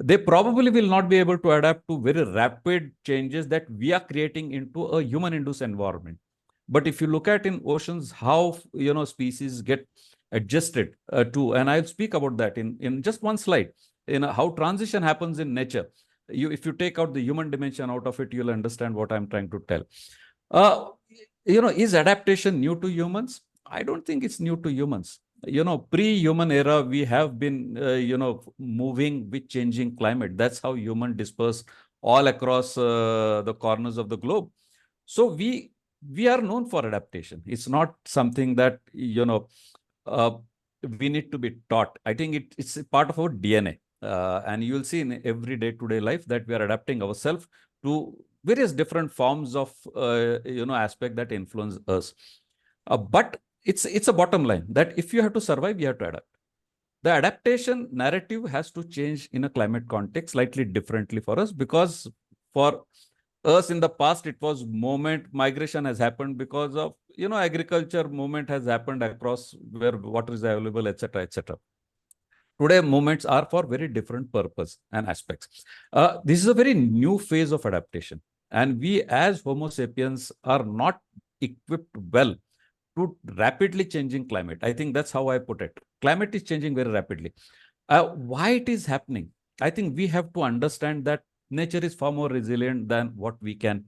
They probably will not be able to adapt to very rapid changes that we are creating into a human-induced environment. But if you look at in oceans, how species get adjusted to, and I'll speak about that in just one slide, how transition happens in nature. If you take out the human dimension out of it, you'll understand what I'm trying to tell. Is adaptation new to humans? I don't think it's new to humans. Pre-human era, we have been, moving with changing climate. That's how human dispersed all across the corners of the globe. So we are known for adaptation. It's not something that, we need to be taught. I think it's a part of our DNA. And you'll see in every day-to-day life that we are adapting ourselves to various different forms of, aspect that influence us. But it's a bottom line that if you have to survive, you have to adapt. The adaptation narrative has to change in a climate context slightly differently for us, because for us in the past, it was migration has happened because of, agriculture movement has happened across where water is available, etc., etc. Today, movements are for very different purpose and aspects. This is a very new phase of adaptation. And we as Homo sapiens are not equipped well to rapidly changing climate. I think that's how I put it. Climate is changing very rapidly. Why it is happening? I think we have to understand that nature is far more resilient than what we can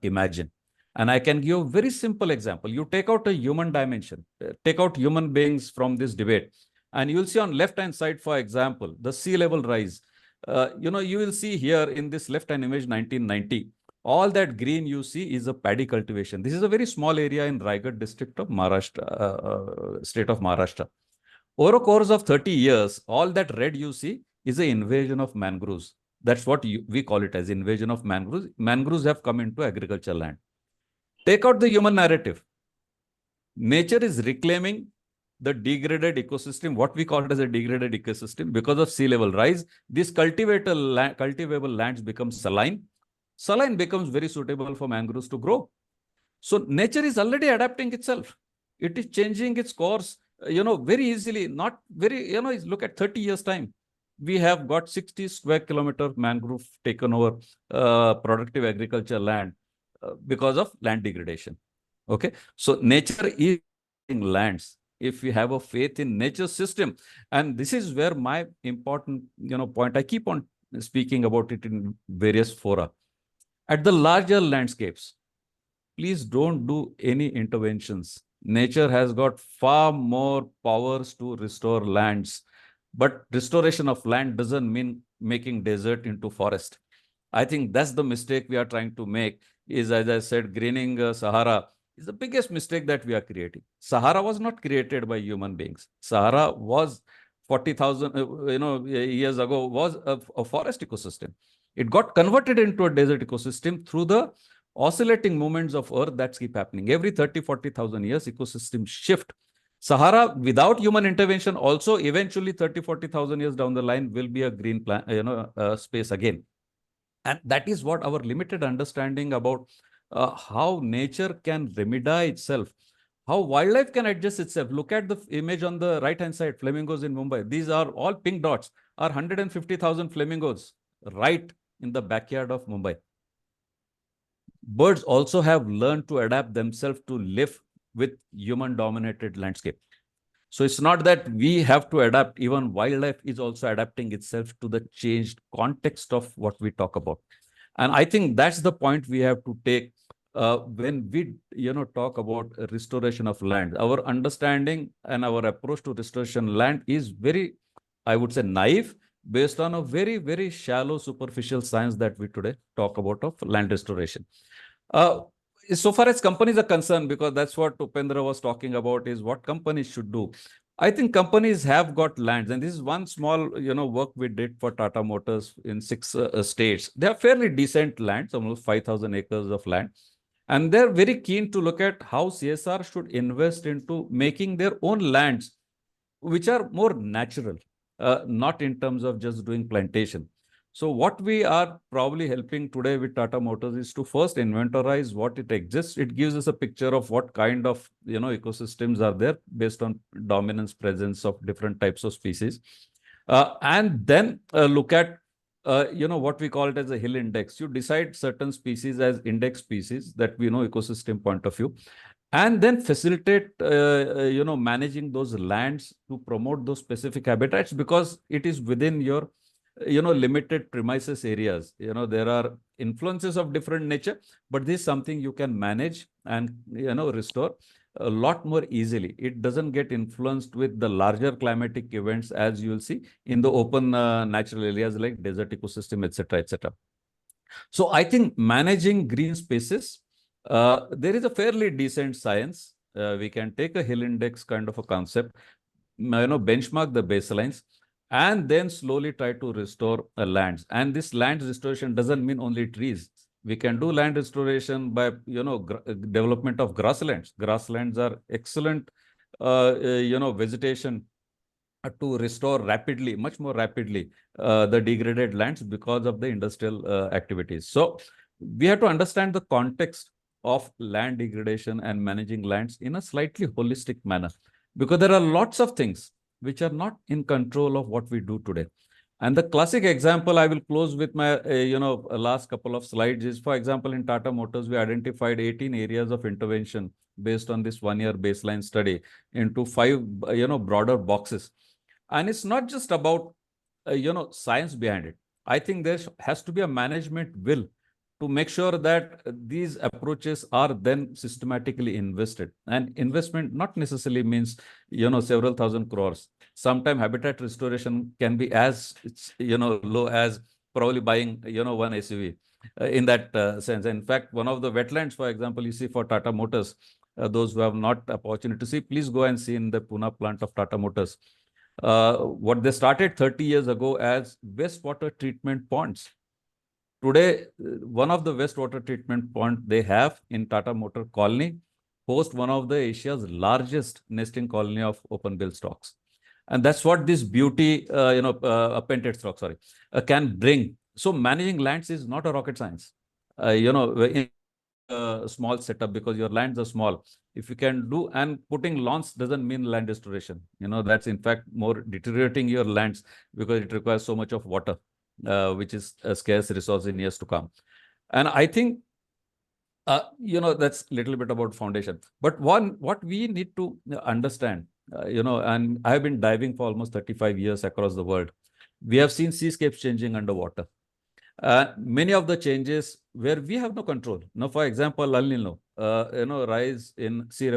imagine. And I can give a very simple example. You take out a human dimension, take out human beings from this debate. And you'll see on left-hand side, for example, the sea level rise. You will see here in this left-hand image, 1990, all that green you see is a paddy cultivation. This is a very small area in Raigad district of Maharashtra, state of Maharashtra. Over a course of 30 years, all that red you see is an invasion of mangroves. That's what we call it as invasion of mangroves. Mangroves have come into agricultural land. Take out the human narrative. Nature is reclaiming the degraded ecosystem, what we call it as a degraded ecosystem, because of sea level rise. These cultivable lands become saline. Saline becomes very suitable for mangroves to grow. So nature is already adapting itself. It is changing its course, very easily. Not very, look at 30 years time. We have got 60 square kilometer mangrove taken over productive agriculture land because of land degradation. Okay, so nature is lands. If we have a faith in nature system, and this is where my important point, I keep on speaking about it in various fora. At the larger landscapes, please don't do any interventions Nature has got far more powers to restore lands. But restoration of land doesn't mean making desert into forest. I think that's the mistake we are trying to make is, as I said, greening Sahara is the biggest mistake that we are creating. Sahara was not created by human beings. Sahara was 40,000 years ago was a forest ecosystem. It got converted into a desert ecosystem through the oscillating movements of earth that keep happening. Every 30, 40,000 years, ecosystems shift. Sahara, without human intervention, also eventually 30, 40,000 years down the line will be a green space again. And that is what our limited understanding about how nature can remedy itself, how wildlife can adjust itself. Look at the image on the right-hand side, flamingos in Mumbai. These are all pink dots, are 150,000 flamingos right in the backyard of Mumbai. Birds also have learned to adapt themselves to live with human-dominated landscape. So it's not that we have to adapt, even wildlife is also adapting itself to the changed context of what we talk about. And I think that's the point we have to take when we talk about restoration of land. Our understanding and our approach to restoration land is very, I would say, naive, based on a very, very shallow, superficial science that we today talk about of land restoration. So far as companies are concerned, because that's what Upendra was talking about, is what companies should do. I think companies have got lands, and this is one small, work we did for Tata Motors in 6 states. They are fairly decent lands, almost 5,000 acres of land. And they're very keen to look at how CSR should invest into making their own lands, which are more natural, not in terms of just doing plantation. So what we are probably helping today with Tata Motors is to first inventorize what it exists. It gives us a picture of what kind of ecosystems are there based on dominance presence of different types of species, and then look at what we call it as a hill index. You decide certain species as index species that we know ecosystem point of view, and then facilitate managing those lands to promote those specific habitats, because it is within your limited premises areas. There are influences of different nature, but this is something you can manage and restore a lot more easily. It doesn't get influenced with the larger climatic events, as you will see in the open natural areas like desert ecosystem, etc., etc. So I think managing green spaces, there is a fairly decent science. We can take a hill index kind of a concept, benchmark the baselines, and then slowly try to restore lands. And this land restoration doesn't mean only trees. We can do land restoration by, development of grasslands. Grasslands are excellent, vegetation to restore rapidly, much more rapidly, the degraded lands because of the industrial activities. So we have to understand the context of land degradation and managing lands in a slightly holistic manner, because there are lots of things which are not in control of what we do today. And the classic example I will close with my, last couple of slides is, for example, in Tata Motors, we identified 18 areas of intervention based on this 1-year baseline study into 5, broader boxes. And it's not just about, science behind it. I think there has to be a management will to make sure that these approaches are then systematically invested. And investment not necessarily means, several thousand crores. Sometimes habitat restoration can be as, low as probably buying, one SUV in that sense. In fact, one of the wetlands, for example, you see for Tata Motors, those who have not opportunity to see, please go and see in the Pune plant of Tata Motors. What they started 30 years ago as wastewater treatment ponds. Today, one of the wastewater treatment ponds they have in Tata Motor Colony hosts one of the Asia's largest nesting colony of open-bill storks. And that's what this beauty, painted stork, can bring. So managing lands is not a rocket science. In a small setup, because your lands are small. If you can do, and putting lawns doesn't mean land restoration. That's in fact more deteriorating your lands, because it requires so much of water, which is a scarce resource in years to come. And I think, that's a little bit about foundation. But what we need to understand, and I've been diving for almost 35 years across the world. We have seen seascapes changing underwater. Many of the changes where we have no control. Now, for example, El Nino, rise in sea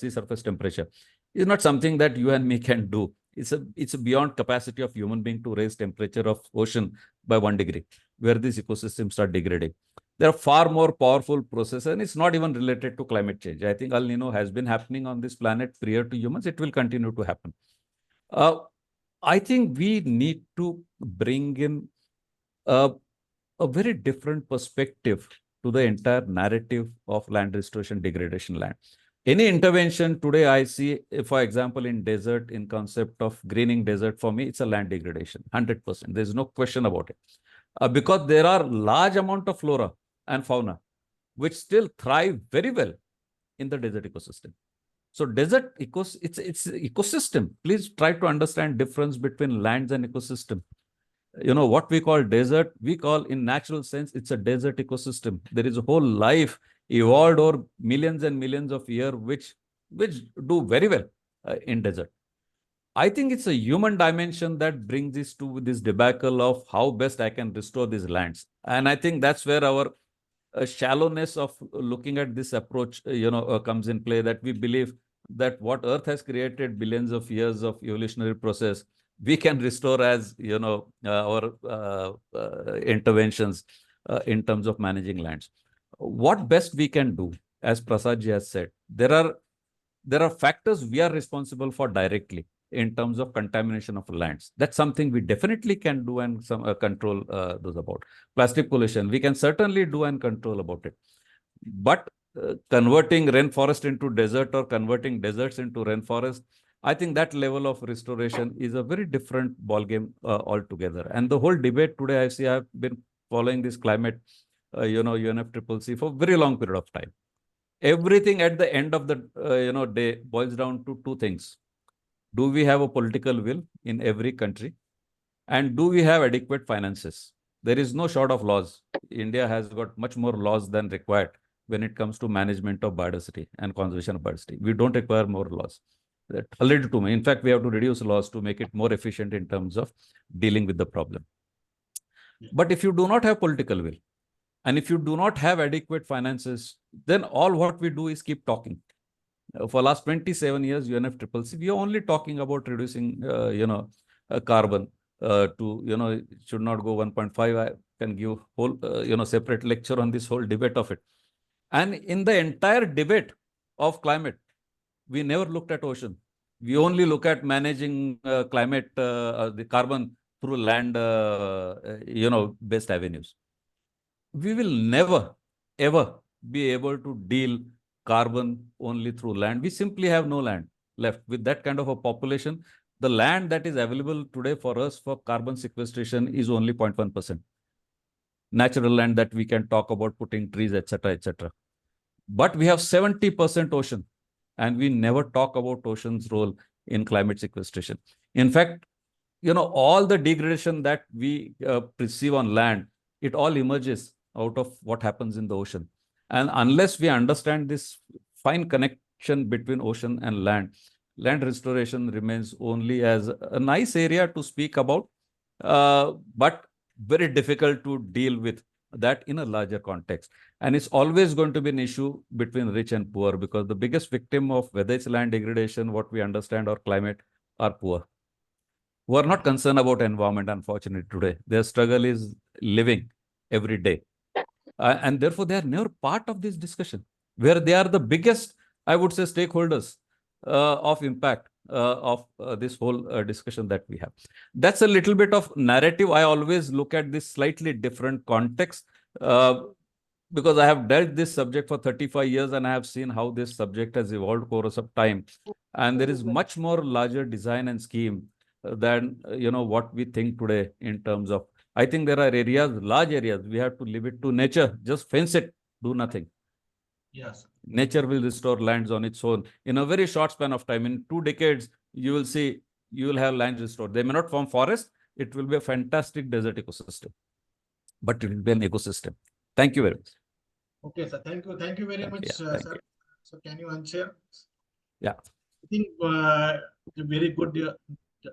surface temperature is not something that you and me can do. It's beyond capacity of human being to raise temperature of ocean by 1 degree, where these ecosystems start degrading. There are far more powerful processes, and it's not even related to climate change. I think El Nino has been happening on this planet prior to humans. It will continue to happen. I think we need to bring in a very different perspective to the entire narrative of land restoration, degradation land. Any intervention today I see, for example, in desert, in concept of greening desert, for me, it's a land degradation, 100%. There's no question about it. Because there are large amount of flora and fauna which still thrive very well in the desert ecosystem. So desert it's ecosystem. Please try to understand difference between lands and ecosystem. What we call desert, we call in natural sense, it's a desert ecosystem. There is a whole life evolved over millions and millions of years, which do very well in desert. I think it's a human dimension that brings this to this debacle of how best I can restore these lands. And I think that's where our shallowness of looking at this approach, comes in play, that we believe that what Earth has created billions of years of evolutionary process, we can restore as, our interventions in terms of managing lands. What best we can do, as Prasad ji has said, there are factors we are responsible for directly in terms of contamination of lands. That's something we definitely can do and some control those about. Plastic pollution, we can certainly do and control about it. But converting rainforest into desert or converting deserts into rainforest, I think that level of restoration is a very different ballgame altogether. And the whole debate today, I've been following this climate, UNFCCC for a very long period of time. Everything at the end of the day boils down to two things. Do we have a political will in every country? And do we have adequate finances? There is no short of laws. India has got much more laws than required when it comes to management of biodiversity and conservation of biodiversity. We don't require more laws. A little too many. In fact, we have to reduce laws to make it more efficient in terms of dealing with the problem. But if you do not have political will, and if you do not have adequate finances, then all what we do is keep talking. For last 27 years, UNFCCC, we are only talking about reducing, carbon to, should not go 1.5. I can give whole, separate lecture on this whole debate of it. And in the entire debate of climate, we never looked at ocean. We only look at managing climate, the carbon through land, based avenues. We will never, ever be able to deal carbon only through land. We simply have no land left. With that kind of a population, the land that is available today for us for carbon sequestration is only 0.1%. Natural land that we can talk about putting trees, etc., etc. But we have 70% ocean, and we never talk about ocean's role in climate sequestration. In fact, all the degradation that we perceive on land, it all emerges out of what happens in the ocean. And unless we understand this fine connection between ocean and land restoration remains only as a nice area to speak about, but very difficult to deal with that in a larger context. And it's always going to be an issue between rich and poor, because the biggest victim of whether it's land degradation, what we understand, or climate, are poor, who are not concerned about environment, unfortunately, today. Their struggle is living every day. And therefore, they are never part of this discussion, where they are the biggest, I would say, stakeholders of impact of this whole discussion that we have. That's a little bit of narrative. I always look at this slightly different context because I have dealt this subject for 35 years and I have seen how this subject has evolved course of time. And there is much more larger design and scheme than what we think today in terms of. I think there are areas, large areas, we have to leave it to nature. Just fence it, do nothing. Yes. Nature will restore lands on its own. In a very short span of time, in 2 decades, you will see, you will have lands restored. They may not form forest. It will be a fantastic desert ecosystem, but it will be an ecosystem. Thank you very much. Okay, sir. Thank you. Thank you very much, sir. So can you unshare? Yeah. I think very good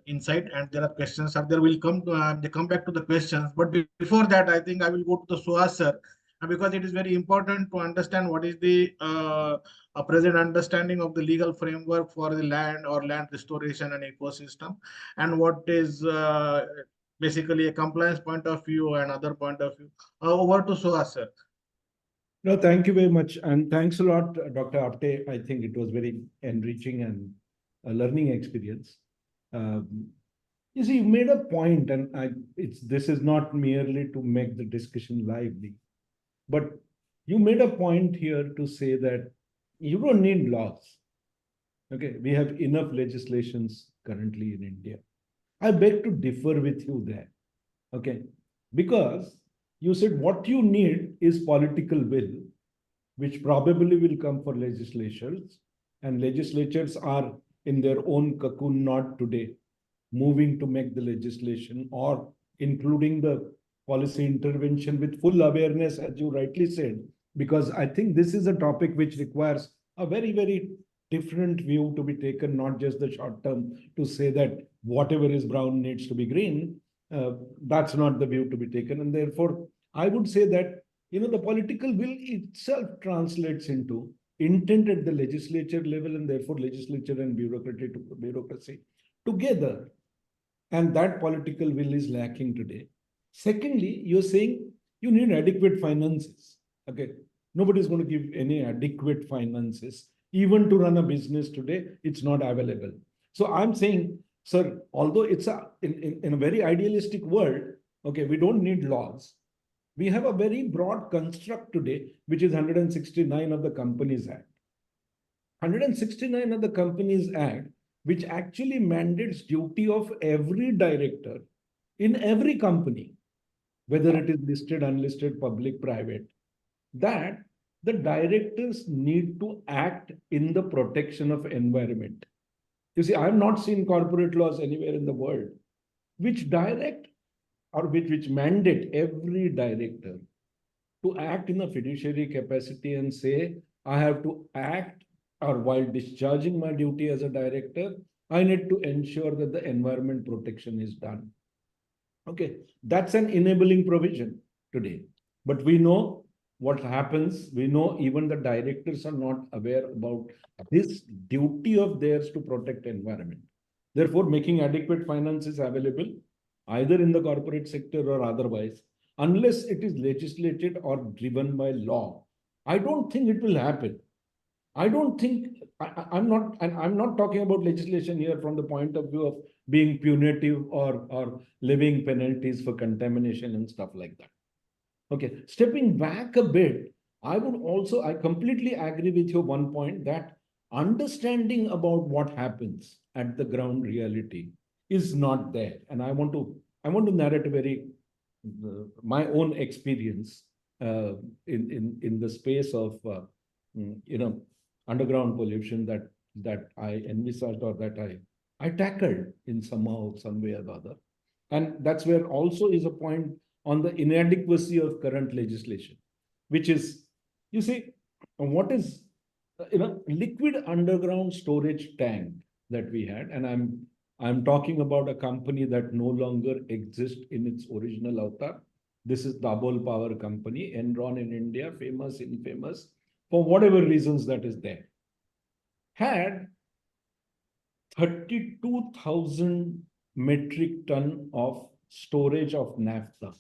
insight, and there are questions, sir. There will come to, they come back to the questions. But before that, I think I will go to the Suhas sir, because it is very important to understand what is the present understanding of the legal framework for the land or land restoration and ecosystem, and what is basically a compliance point of view and other point of view. Over to Suhas sir. No, thank you very much. And thanks a lot, Dr. Apte. I think it was very enriching and a learning experience. You see, you made a point, and this is not merely to make the discussion lively, but you made a point here to say that you don't need laws. Okay, we have enough legislations currently in India. I beg to differ with you there. Okay, because you said what you need is political will, which probably will come for legislatures, and legislatures are in their own cocoon not today, moving to make the legislation or including the policy intervention with full awareness, as you rightly said, because I think this is a topic which requires a very, very different view to be taken, not just the short term to say that whatever is brown needs to be green. That's not the view to be taken. And therefore, I would say that, the political will itself translates into intent at the legislature level, and therefore legislature and bureaucracy together. And that political will is lacking today. Secondly, you're saying you need adequate finances. Okay. Nobody's going to give any adequate finances. Even to run a business today, it's not available. So I'm saying, sir, although it's in a very idealistic world, okay, we don't need laws. We have a very broad construct today, which is 169 of the Companies Act. 169 of the Companies Act, which actually mandates duty of every director in every company, whether it is listed, unlisted, public, private, that the directors need to act in the protection of environment. You see, I have not seen corporate laws anywhere in the world which direct or which mandate every director to act in a fiduciary capacity and say, I have to act, or while discharging my duty as a director, I need to ensure that the environment protection is done. Okay, that's an enabling provision today. But we know what happens. We know even the directors are not aware about this duty of theirs to protect environment. Therefore, making adequate finances available, either in the corporate sector or otherwise, unless it is legislated or driven by law, I don't think it will happen. I don't think, I'm not talking about legislation here from the point of view of being punitive or levying penalties for contamination and stuff like that. Okay, stepping back a bit, I completely agree with you one point, that understanding about what happens at the ground reality is not there. And I want to narrate my own experience in the space of underground pollution that I envisaged, or that I tackled in some way or the other. And that's where also is a point on the inadequacy of current legislation, which is, you see, what is liquid underground storage tank that we had, and I'm talking about a company that no longer exists in its original avatar. This is Dabhol Power Company, Enron in India, famous, infamous, for whatever reasons that is there, had 32,000 metric ton of storage of naphtha.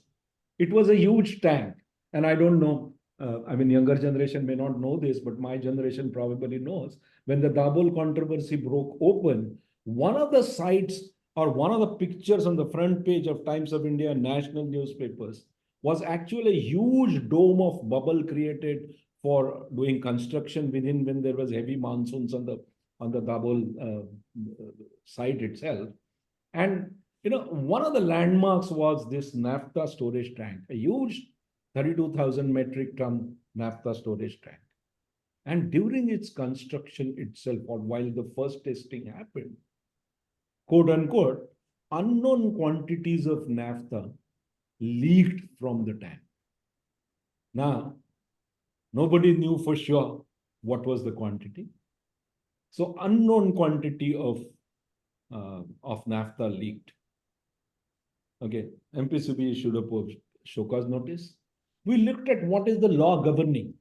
It was a huge tank, and I don't know, younger generation may not know this, but my generation probably knows. When the Dabhol controversy broke open, one of the sites or one of the pictures on the front page of Times of India national newspapers was actually a huge dome of bubble created for doing construction within when there was heavy monsoons on the Dabhol site itself. And one of the landmarks was this naphtha storage tank, a huge 32,000 metric ton naphtha storage tank. And during its construction itself, or while the first testing happened, quote unquote, unknown quantities of naphtha leaked from the tank. Now, nobody knew for sure what was the quantity. So unknown quantity of of naphtha leaked. Okay, MPCB issued a show cause notice. We looked at what is the law governing.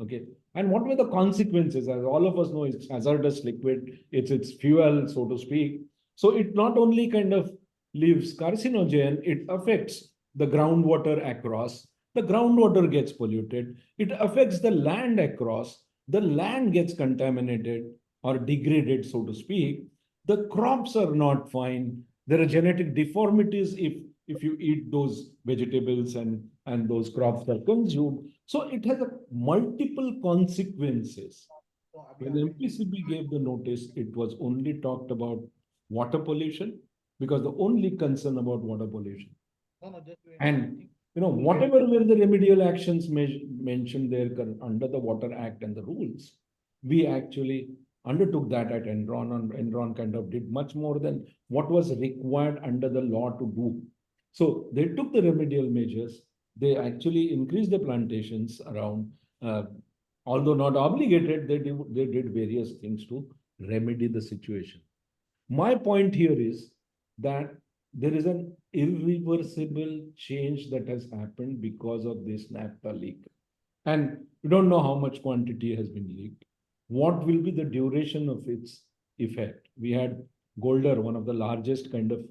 Okay, and what were the consequences? As all of us know, it's hazardous liquid, it's fuel, so to speak. So it not only kind of leaves carcinogen, it affects the groundwater across. The groundwater gets polluted. It affects the land across. The land gets contaminated or degraded, so to speak. The crops are not fine. There are genetic deformities if you eat those vegetables and those crops are consumed. So it has a multiple consequences. When MPCB gave the notice, it was only talked about water pollution because the only concern about water pollution. And whatever were the remedial actions mentioned there under the Water Act and the rules, we actually undertook that at Enron, and Enron kind of did much more than what was required under the law to do. So they took the remedial measures. They actually increased the plantations around, although not obligated, they did various things to remedy the situation. My point here is that there is an irreversible change that has happened because of this naphtha leak. And we don't know how much quantity has been leaked. What will be the duration of its effect? We had Golder, one of the largest kind of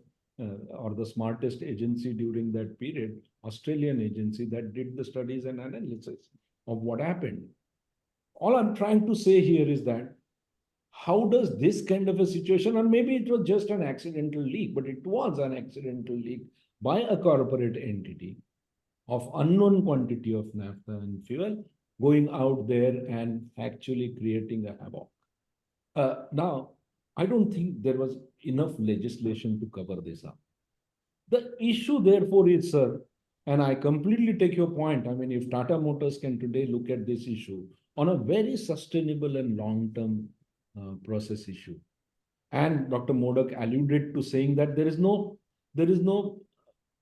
or the smartest agency during that period, Australian agency that did the studies and analysis of what happened. All I'm trying to say here is that how does this kind of a situation, or maybe it was just an accidental leak, but it was an accidental leak by a corporate entity of unknown quantity of naphtha and fuel going out there and actually creating a havoc. Now, I don't think there was enough legislation to cover this up. The issue, therefore, is, sir, and I completely take your point. I mean, if Tata Motors can today look at this issue on a very sustainable and long-term process issue, and Dr. Modak alluded to saying that there is no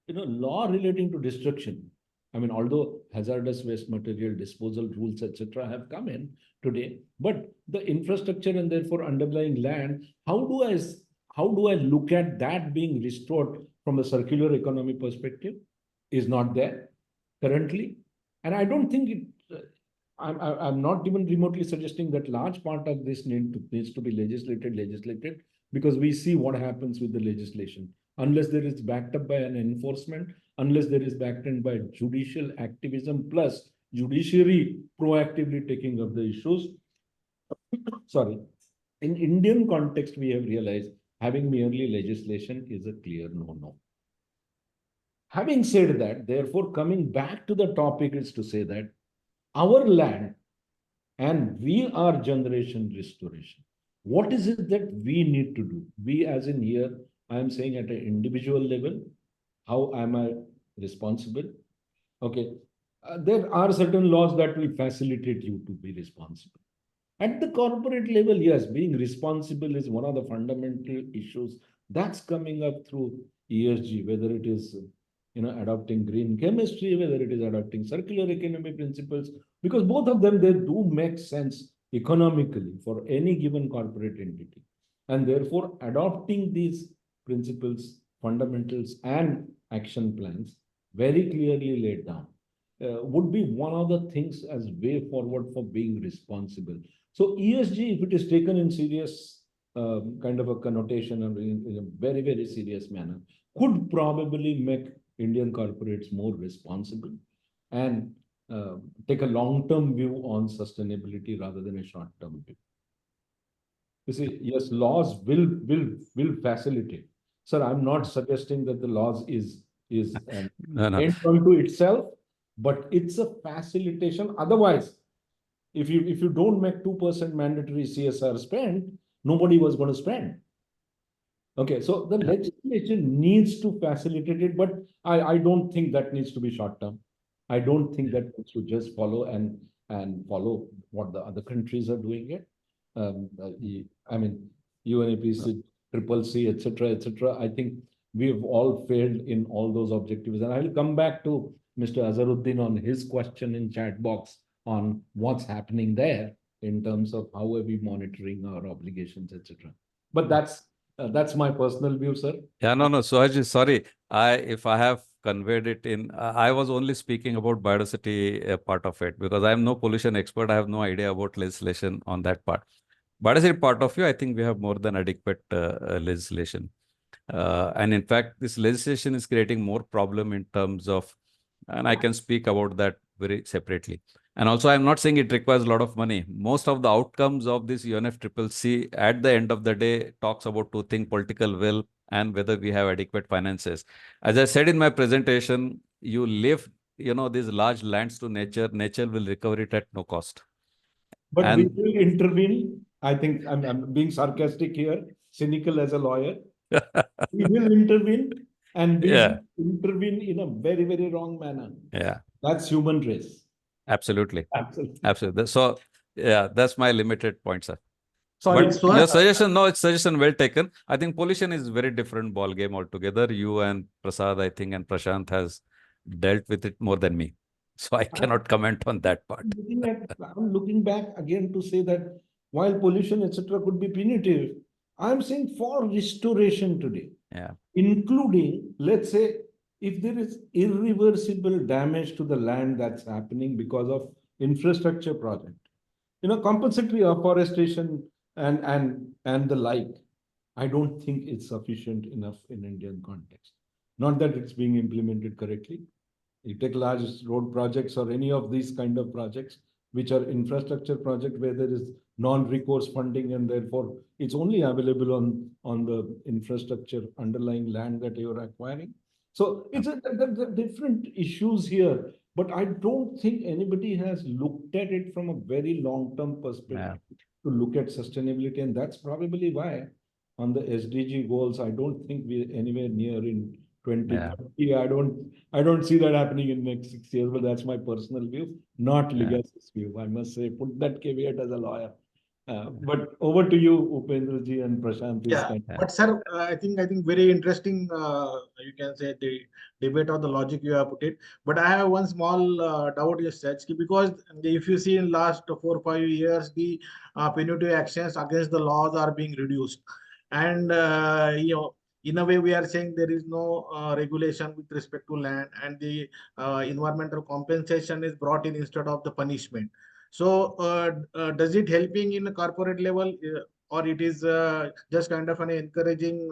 law relating to destruction. I mean, although hazardous waste material disposal rules, etc., have come in today, but the infrastructure and therefore underlying land, how do I look at that being restored from a circular economy perspective is not there currently. And I don't think it, I'm not even remotely suggesting that large part of this needs to be legislated, because we see what happens with the legislation. Unless there is backed up by an enforcement, unless there is backed in by judicial activism plus judiciary proactively taking up the issues. Sorry, in Indian context, we have realized having merely legislation is a clear no-no. Having said that, therefore, coming back to the topic is to say that our land and we are generation restoration. What is it that we need to do? We, as in here, I am saying at an individual level, how am I responsible? Okay, there are certain laws that will facilitate you to be responsible. At the corporate level, yes, being responsible is one of the fundamental issues that's coming up through ESG, whether it is adopting green chemistry, whether it is adopting circular economy principles, because both of them, they do make sense economically for any given corporate entity. And therefore, adopting these principles, fundamentals, and action plans very clearly laid down would be one of the things as way forward for being responsible. So ESG, if it is taken in serious kind of a connotation and in a very, very serious manner, could probably make Indian corporates more responsible and take a long-term view on sustainability rather than a short-term view. You see, yes, laws will facilitate. Sir, I'm not suggesting that the laws is an end unto itself, but it's a facilitation. Otherwise, if you don't make 2% mandatory CSR spend, nobody was going to spend. Okay, so the legislation needs to facilitate it, but I don't think that needs to be short term. I don't think that needs to just follow and follow what the other countries are doing it. I mean, UNEP, CCC, etc. I think we've all failed in all those objectives. And I will come back to Mr. Azharuddin on his question in chat box on what's happening there in terms of how are we monitoring our obligations, etc. But that's That's my personal view, sir. Yeah, no, Suhaji, sorry. If I have conveyed it in, I was only speaking about biodiversity part of it because I am no pollution expert. I have no idea about legislation on that part. Biodiversity part of you, I think we have more than adequate legislation. And in fact, this legislation is creating more problem in terms of, and I can speak about that very separately. And also, I'm not saying it requires a lot of money. Most of the outcomes of this UNFCCC at the end of the day talks about two things: political will and whether we have adequate finances. As I said in my presentation, you leave, these large lands to nature. Nature will recover it at no cost. But we And will intervene. I think I'm being sarcastic here, cynical as a lawyer. We will intervene, and we yeah, will intervene in a very, very wrong manner. yeah, That's human race. absolutely, Absolutely. absolutely. So, yeah, that's my limited point, sir. Sorry, But so your suggestion, no, it's suggestion well taken. I think pollution is very different ball game altogether. You and Prasad, I think, and Prashant has dealt with it more than me. So I cannot comment on that part. I'm looking back again to say that while pollution, etc., could be punitive, I'm saying for restoration today, Yeah. including, let's say, if there is irreversible damage to the land that's happening because of infrastructure project, compensatory afforestation and the like, I don't think it's sufficient enough in Indian context. Not that it's being implemented correctly. You take large road projects or any of these kind of projects, which are infrastructure project where there is non-recourse funding and therefore it's only available on the infrastructure underlying land that you're acquiring. So it's the different issues here, but I don't think anybody has looked at it from a very long-term perspective to look at sustainability. And that's probably why on the SDG goals, I don't think we're anywhere near in 2030. I don't see that happening in next 6 years, but that's my personal view, not Legacy's view. I must say, put that caveat as a lawyer. But over to you, Upendra ji and Prashant. yeah, but sir, I think very interesting. You can say the debate or the logic you have put it. But I have one small doubt, yes, because if you see in last 4 or 5 years, the punitive actions against the laws are being reduced, and in a way we are saying there is no regulation with respect to land, and the environmental compensation is brought in instead of the punishment. So does it helping in a corporate level? Or it is just kind of an encouraging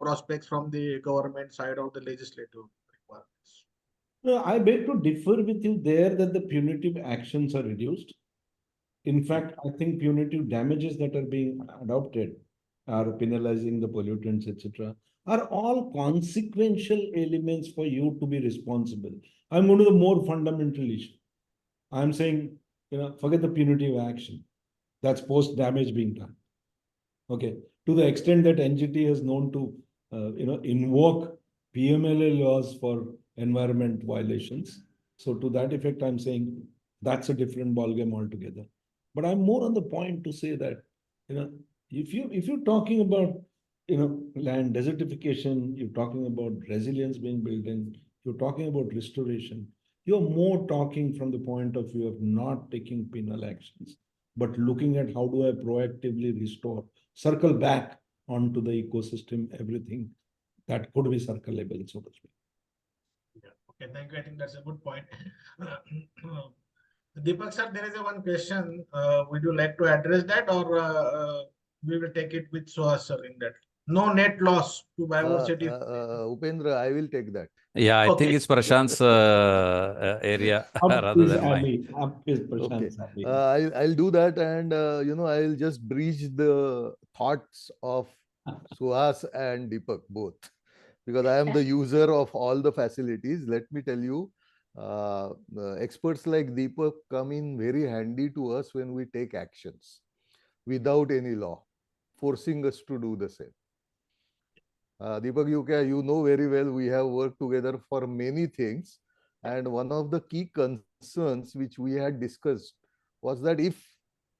prospects from the government side of the legislative requirements? No, I beg to differ with you there that the punitive actions are reduced. In fact, I think punitive damages that are being adopted are penalizing the pollutants, etc., are all consequential elements for you to be responsible. I'm going to the more fundamental issue. I'm saying, forget the punitive action. That's post damage being done. Okay, to the extent that NGT is known to, invoke PMLA laws for environment violations. So to that effect, I'm saying that's a different ballgame altogether. But I'm more on the point to say that, if you're talking about, land desertification, you're talking about resilience being built in, you're talking about restoration, you're more talking from the point of view of not taking penal actions, but looking at how do I proactively restore, circle back onto the ecosystem, everything that could be circleable, so to speak. Yeah. Okay, thank you. I think that's a good point. Deepak sir, there is one question. Would you like to address that, or we will take it with Suhas sir in that? No net loss to biodiversity. Upendra, I will take that. Yeah, I think it's Prashant's area rather than mine. Okay, I'll do that, and I'll just bridge the thoughts of Suhas and Deepak both, because I am the user of all the facilities. Let me tell you, experts like Deepak come in very handy to us when we take actions without any law forcing us to do the same. Deepak, you know very well, we have worked together for many things. And one of the key concerns which we had discussed was that if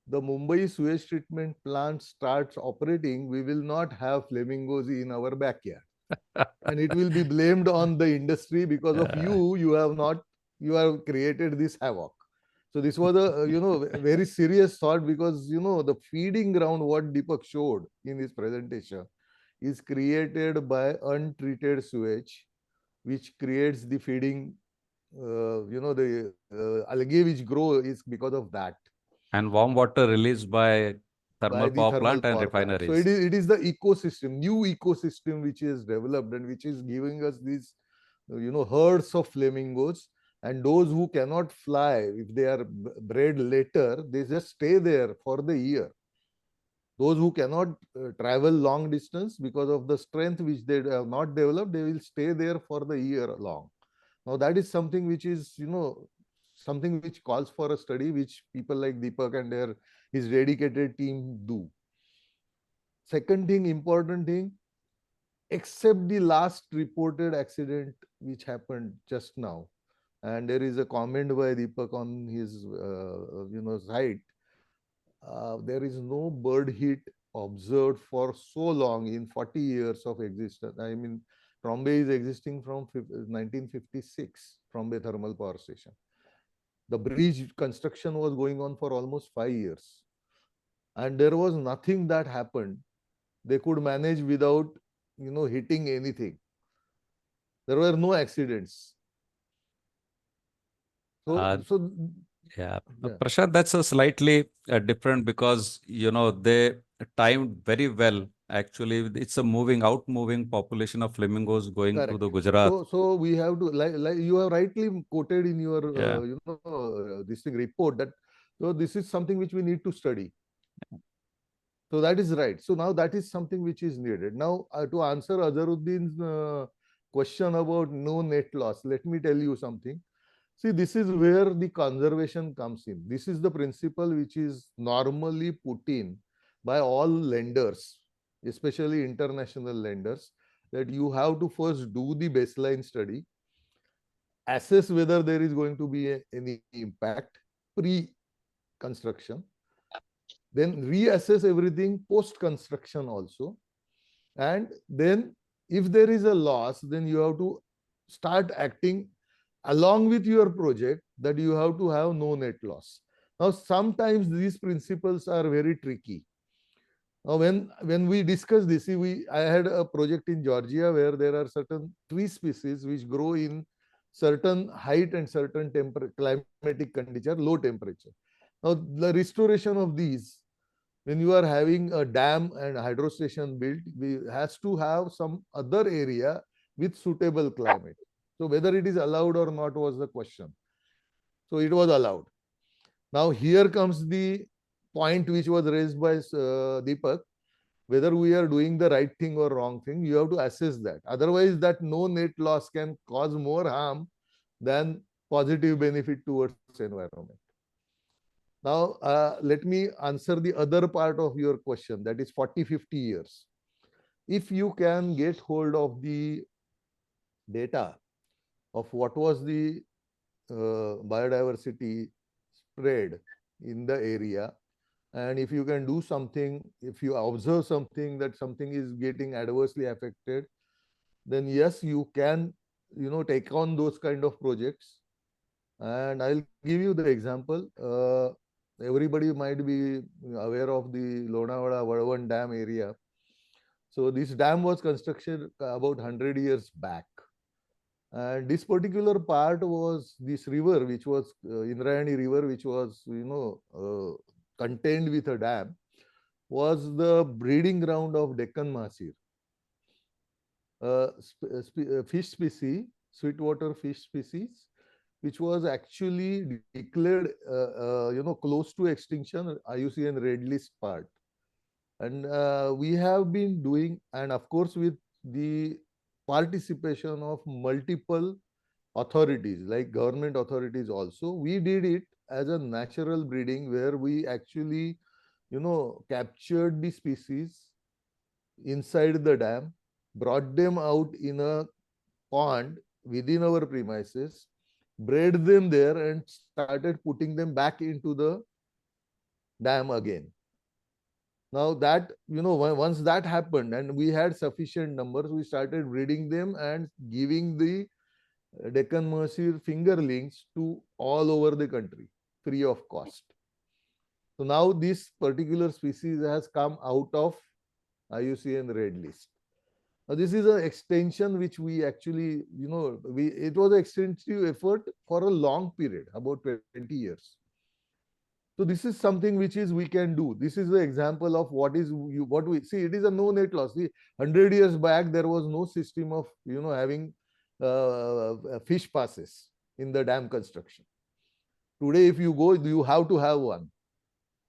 the Mumbai sewage treatment plant starts operating, we will not have flamingos in our backyard. And it will be blamed on the industry because of you have created this havoc. So this was a very serious thought, because the feeding ground what Deepak showed in his presentation is created by untreated sewage, which creates the feeding, the algae which grow is because of that. And warm water released by By thermal the power thermal plant and power plant. So refineries. it is the ecosystem, new ecosystem which is developed and which is giving us these, herds of flamingos. And those who cannot fly, if they are bred later, they just stay there for the year. Those who cannot travel long distance because of the strength which they have not developed, they will stay there for the year long. Now that is something which is, something which calls for a study, which people like Deepak and his dedicated team do. Second thing, important thing, except the last reported accident which happened just now, and there is a comment by Deepak on his, site. There is no bird hit observed for so long in 40 years of existence. I mean, Trombay is existing from 1956, Trombay Thermal Power Station. The bridge construction was going on for almost 5 years. And there was nothing that happened. They could manage without, hitting anything. There were no accidents. So Yeah, Yeah. Prashant, that's a slightly different because they timed very well. Actually, it's a moving population of flamingos going to correct. the Gujarat. So we have to, like you have rightly quoted in your Yeah. this thing report, that so this is something which we need to study. So that is right. So now that is something which is needed. Now to answer Azharuddin's question about no net loss, let me tell you something. See, this is where the conservation comes in. This is the principle which is normally put in by all lenders, especially international lenders, that you have to first do the baseline study, assess whether there is going to be any impact pre-construction, then reassess everything post-construction also. And then if there is a loss, then you have to start acting along with your project, that you have to have no net loss. Now, sometimes these principles are very tricky. Now, when we discuss this, I had a project in Georgia where there are certain tree species which grow in certain height and certain climatic condition, low temperature. Now, the restoration of these, when you are having a dam and hydro station built, we has to have some other area with suitable climate. So whether it is allowed or not was the question. So it was allowed. Now here comes the point which was raised by Deepak, whether we are doing the right thing or wrong thing. You have to assess that. Otherwise, that no net loss can cause more harm than positive benefit towards environment. Now, let me answer the other part of your question, that is 40, 50 years. If you can get hold of the data of what was the biodiversity spread in the area, and if you can do something, if you observe something that something is getting adversely affected, then yes, you can, take on those kind of projects. And I'll give you the example. Everybody might be aware of the Lonavala Vadavan Dam area. So this dam was constructed about 100 years back. And this particular part was this river, which was Indrayani River, which was, contained with a dam, was the breeding ground of Deccan mahseer, fish species, sweetwater fish species, which was actually declared, close to extinction, IUCN Red List part. And we have been doing, and of course, with the participation of multiple authorities, like government authorities also, we did it as a natural breeding where we actually, captured the species inside the dam, brought them out in a pond within our premises, bred them there and started putting them back into the dam again. Now that, once that happened and we had sufficient numbers, we started breeding them and giving the Deccan mahseer fingerlings to all over the country, free of cost. So now this particular species has come out of IUCN Red List. This is an extension which we actually, it was an extensive effort for a long period, about 20 years. So this is something which is we can do. This is the example of what we see. It is a no net loss. See, 100 years back there was no system of having fish passes in the dam construction. Today, if you go, you have to have one.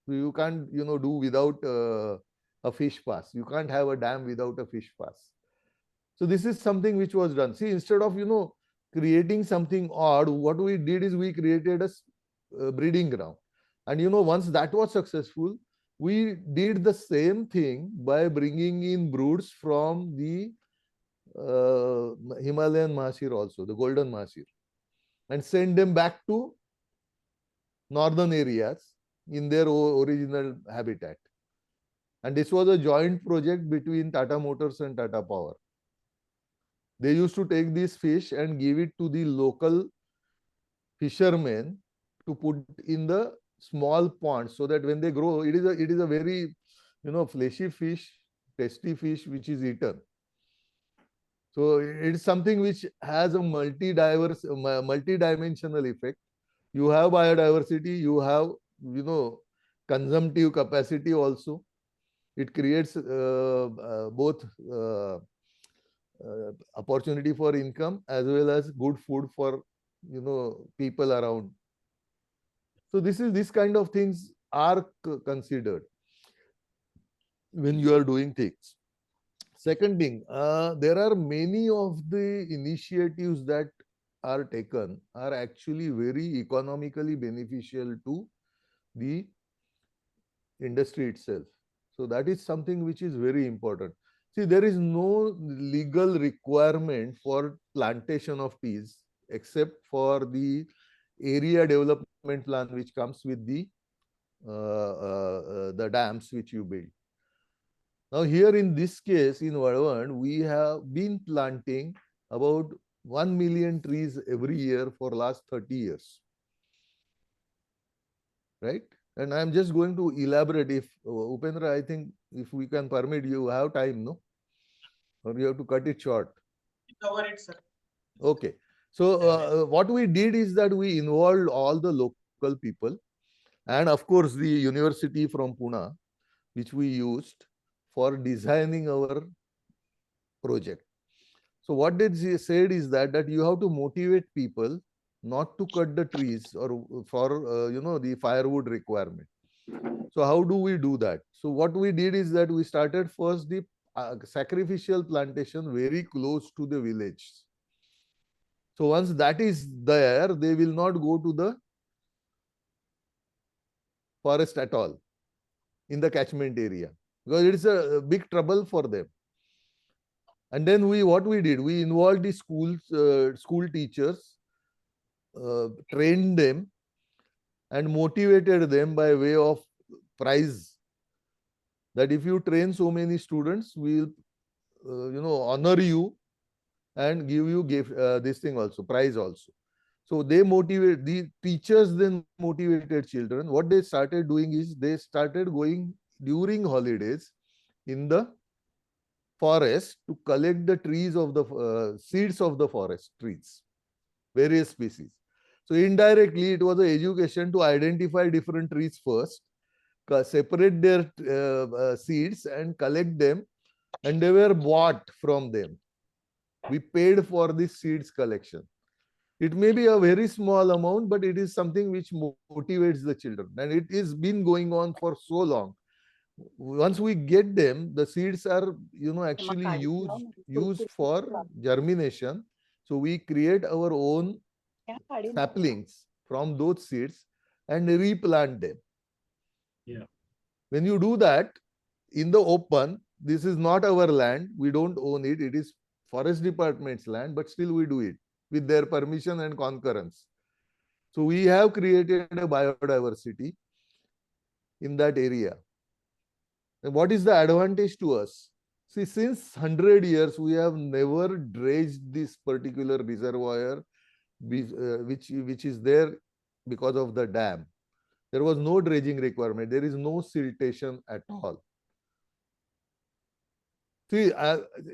So you can't do without a fish pass. You can't have a dam without a fish pass. So this is something which was done. See, instead of creating something odd, what we did is we created a breeding ground. And once that was successful, we did the same thing by bringing in broods from the Himalayan mahasir also, the golden mahasir, and send them back to northern areas in their original habitat. And this was a joint project between Tata Motors and Tata Power. They used to take this fish and give it to the local fishermen to put in the small ponds, so that when they grow, it is a very fleshy fish, tasty fish which is eaten. So it's something which has a multi-dimensional effect. You have biodiversity, you have consumptive capacity also. It creates both opportunity for income as well as good food for people around. So this kind of things are considered when you are doing things. Second thing, there are many of the initiatives that are taken are actually very economically beneficial to the industry itself. So that is something which is very important. See, there is no legal requirement for plantation of teas except for the area development plan which comes with the dams which you build. Now here in this case in Vadhavan, we have been planting about 1 million trees every year for last 30 years. Right? And I'm just going to elaborate. If Upendra, I think if we can permit, you have time, no? Or you have to cut it short. Cover it, sir. Okay. So what we did is that we involved all the local people and of course the university from Pune, which we used for designing our project. So what they said is that you have to motivate people not to cut the trees or for the firewood requirement. So how do we do that? So what we did is that we started first the sacrificial plantation very close to the village. So once that is there, they will not go to the forest at all in the catchment area, because it is a big trouble for them. And then what we did, we involved the school teachers, trained them and motivated them by way of prize, that if you train so many students, we will honor you and give you this thing also, prize also. So they motivate, the teachers then motivated children. What they started doing is they started going during holidays in the forest to collect the trees of the seeds of the forest trees, various species. So indirectly, it was an education to identify different trees first, separate their seeds and collect them, and they were bought from them. We paid for this seeds collection. It may be a very small amount, but it is something which motivates the children, and it is been going on for so long. Once we get them, the seeds are actually used for germination. So we create our own saplings from those seeds and replant them. Yeah. When you do that in the open, this is not our land, we don't own it, it is forest department's land, but still we do it with their permission and concurrence. So we have created a biodiversity in that area. And what is the advantage to us? See, since 100 years, we have never dredged this particular reservoir, which is there because of the dam. There was no dredging requirement. There is no siltation at all. See,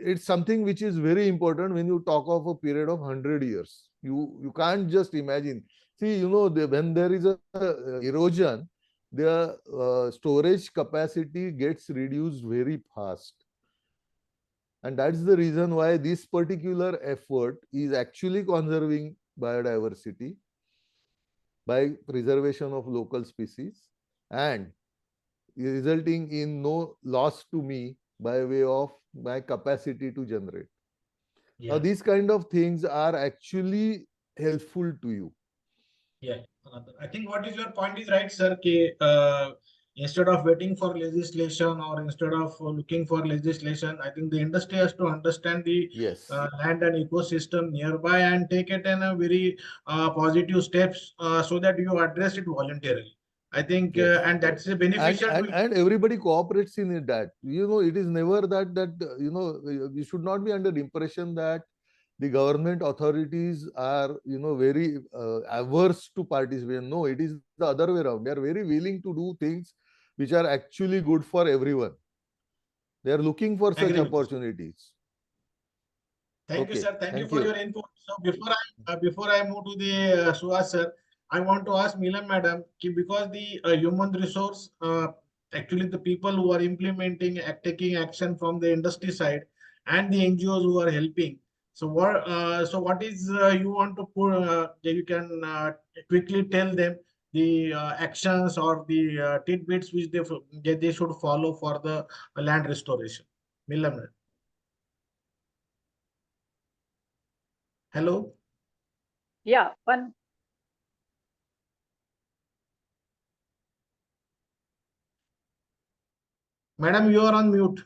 it's something which is very important when you talk of a period of 100 years. You can't just imagine. See, when there is a erosion, the storage capacity gets reduced very fast. And that's the reason why this particular effort is actually conserving biodiversity by preservation of local species and resulting in no loss to me by way of my capacity to generate. Now, Yeah, these kind of things are actually helpful to you. yeah. I think what is your point is right, sir. Instead of waiting for legislation or instead of looking for legislation, I think the industry has to understand the Yes. land and ecosystem nearby and take it in a very positive steps so that you address it voluntarily. I think, Yes. and that's a And, beneficial. and everybody cooperates in it that, it is never that, you should not be under the impression that the government authorities are, very averse to participate. No, it is the other way around. They are very willing to do things which are actually good for everyone. They are looking for such Agree with you. opportunities. Thank you, Okay, sir. Thank you thank for you. your input. So before I move to the Suhas sir, I want to ask Milan madam, because the human resource, actually the people who are implementing, taking action from the industry side, and the NGOs who are helping. So what is you want to put? That you can quickly tell them the actions or the tidbits which they should follow for the land restoration. Milan madam. Hello. Yeah, one. Madam, you are on mute.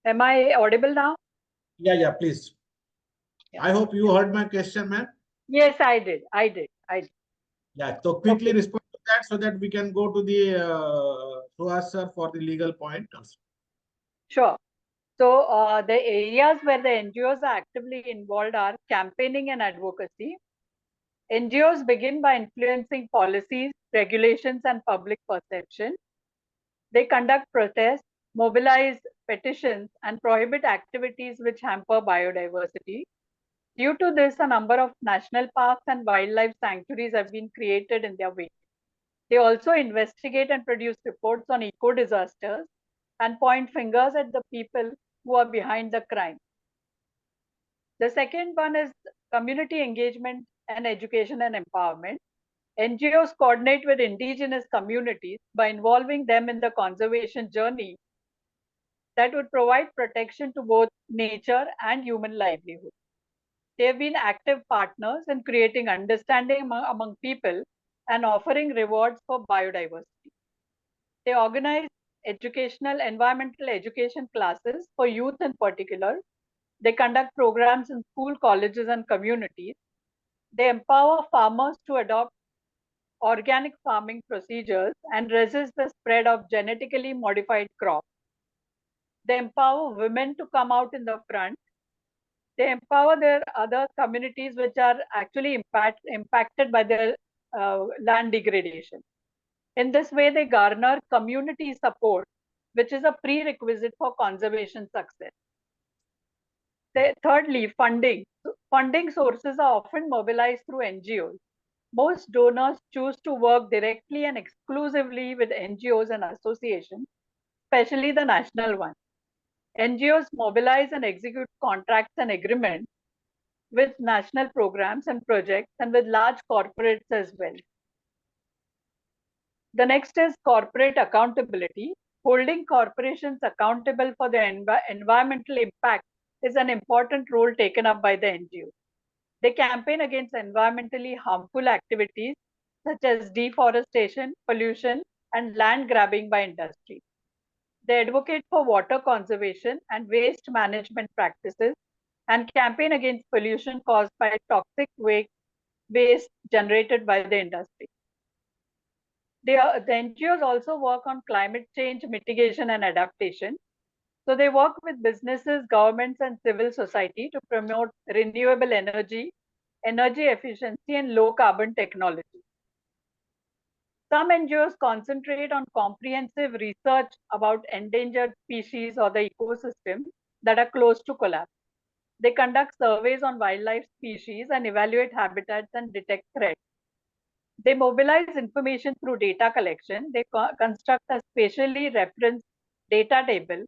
Am I audible now? Yeah, please. Yeah. I hope you heard my question, ma'am. Yes, I did. I did. Yeah, so quickly Okay. respond to that so that we can go to the Suhas sir for the legal point also. Sure. So the areas where the NGOs are actively involved are campaigning and advocacy. NGOs begin by influencing policies, regulations, and public perception. They conduct protests, mobilize petitions, and prohibit activities which hamper biodiversity. Due to this, a number of national parks and wildlife sanctuaries have been created in their wake. They also investigate and produce reports on eco disasters and point fingers at the people who are behind the crime. The second one is community engagement and education and empowerment. NGOs coordinate with indigenous communities by involving them in the conservation journey that would provide protection to both nature and human livelihood. They have been active partners in creating understanding among people and offering rewards for biodiversity. They organize educational, environmental education classes for youth in particular. They conduct programs in school, colleges, and communities. They empower farmers to adopt organic farming procedures and resist the spread of genetically modified crops. They empower women to come out in the front. They empower their other communities which are actually impacted by the land degradation. In this way, they garner community support, which is a prerequisite for conservation success. Thirdly, funding. Funding sources are often mobilized through NGOs. Most donors choose to work directly and exclusively with NGOs and associations, especially the national ones. NGOs mobilize and execute contracts and agreements with national programs and projects and with large corporates as well. The next is corporate accountability. Holding corporations accountable for their environmental impact is an important role taken up by the NGO. They campaign against environmentally harmful activities such as deforestation, pollution, and land grabbing by industry. They advocate for water conservation and waste management practices and campaign against pollution caused by toxic waste generated by the industry. The NGOs also work on climate change mitigation and adaptation. So they work with businesses, governments, and civil society to promote renewable energy, energy efficiency, and low carbon technology. Some NGOs concentrate on comprehensive research about endangered species or the ecosystem that are close to collapse. They conduct surveys on wildlife species and evaluate habitats and detect threats. They mobilize information through data collection. They construct a spatially referenced data table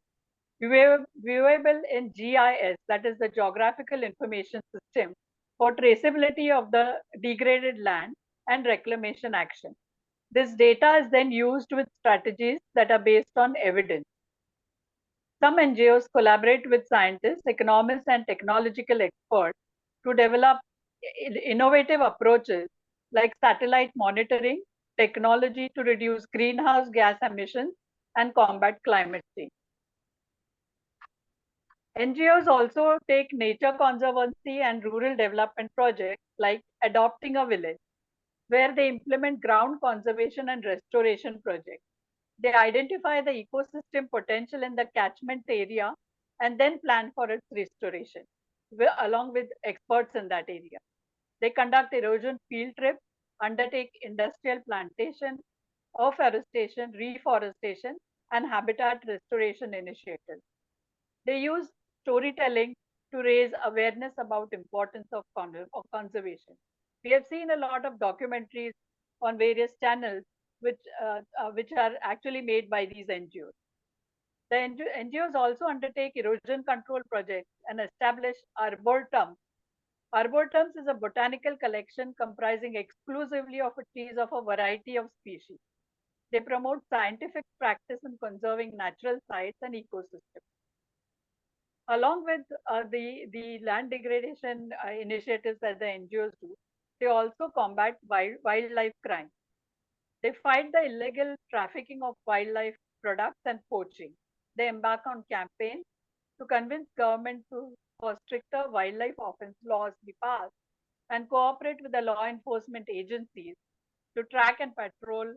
viewable in GIS, that is the Geographical Information System, for traceability of the degraded land and reclamation action. This data is then used with strategies that are based on evidence. Some NGOs collaborate with scientists, economists, and technological experts to develop innovative approaches like satellite monitoring, technology to reduce greenhouse gas emissions, and combat climate change. NGOs also take nature conservancy and rural development projects like Adopting a Village, where they implement ground conservation and restoration projects. They identify the ecosystem potential in the catchment area and then plan for its restoration, along with experts in that area. They conduct erosion field trips, undertake industrial plantation, afforestation, reforestation, and habitat restoration initiatives. They use storytelling to raise awareness about importance of conservation. We have seen a lot of documentaries on various channels which are actually made by these NGOs. The NGOs also undertake erosion control projects and establish arboretums. Arboretums is a botanical collection comprising exclusively of trees of a variety of species. They promote scientific practice in conserving natural sites and ecosystems. Along with the land degradation initiatives that the NGOs do, they also combat wildlife crime. They fight the illegal trafficking of wildlife products and poaching. They embark on campaigns to convince government for stricter wildlife offense laws be passed and cooperate with the law enforcement agencies to track and patrol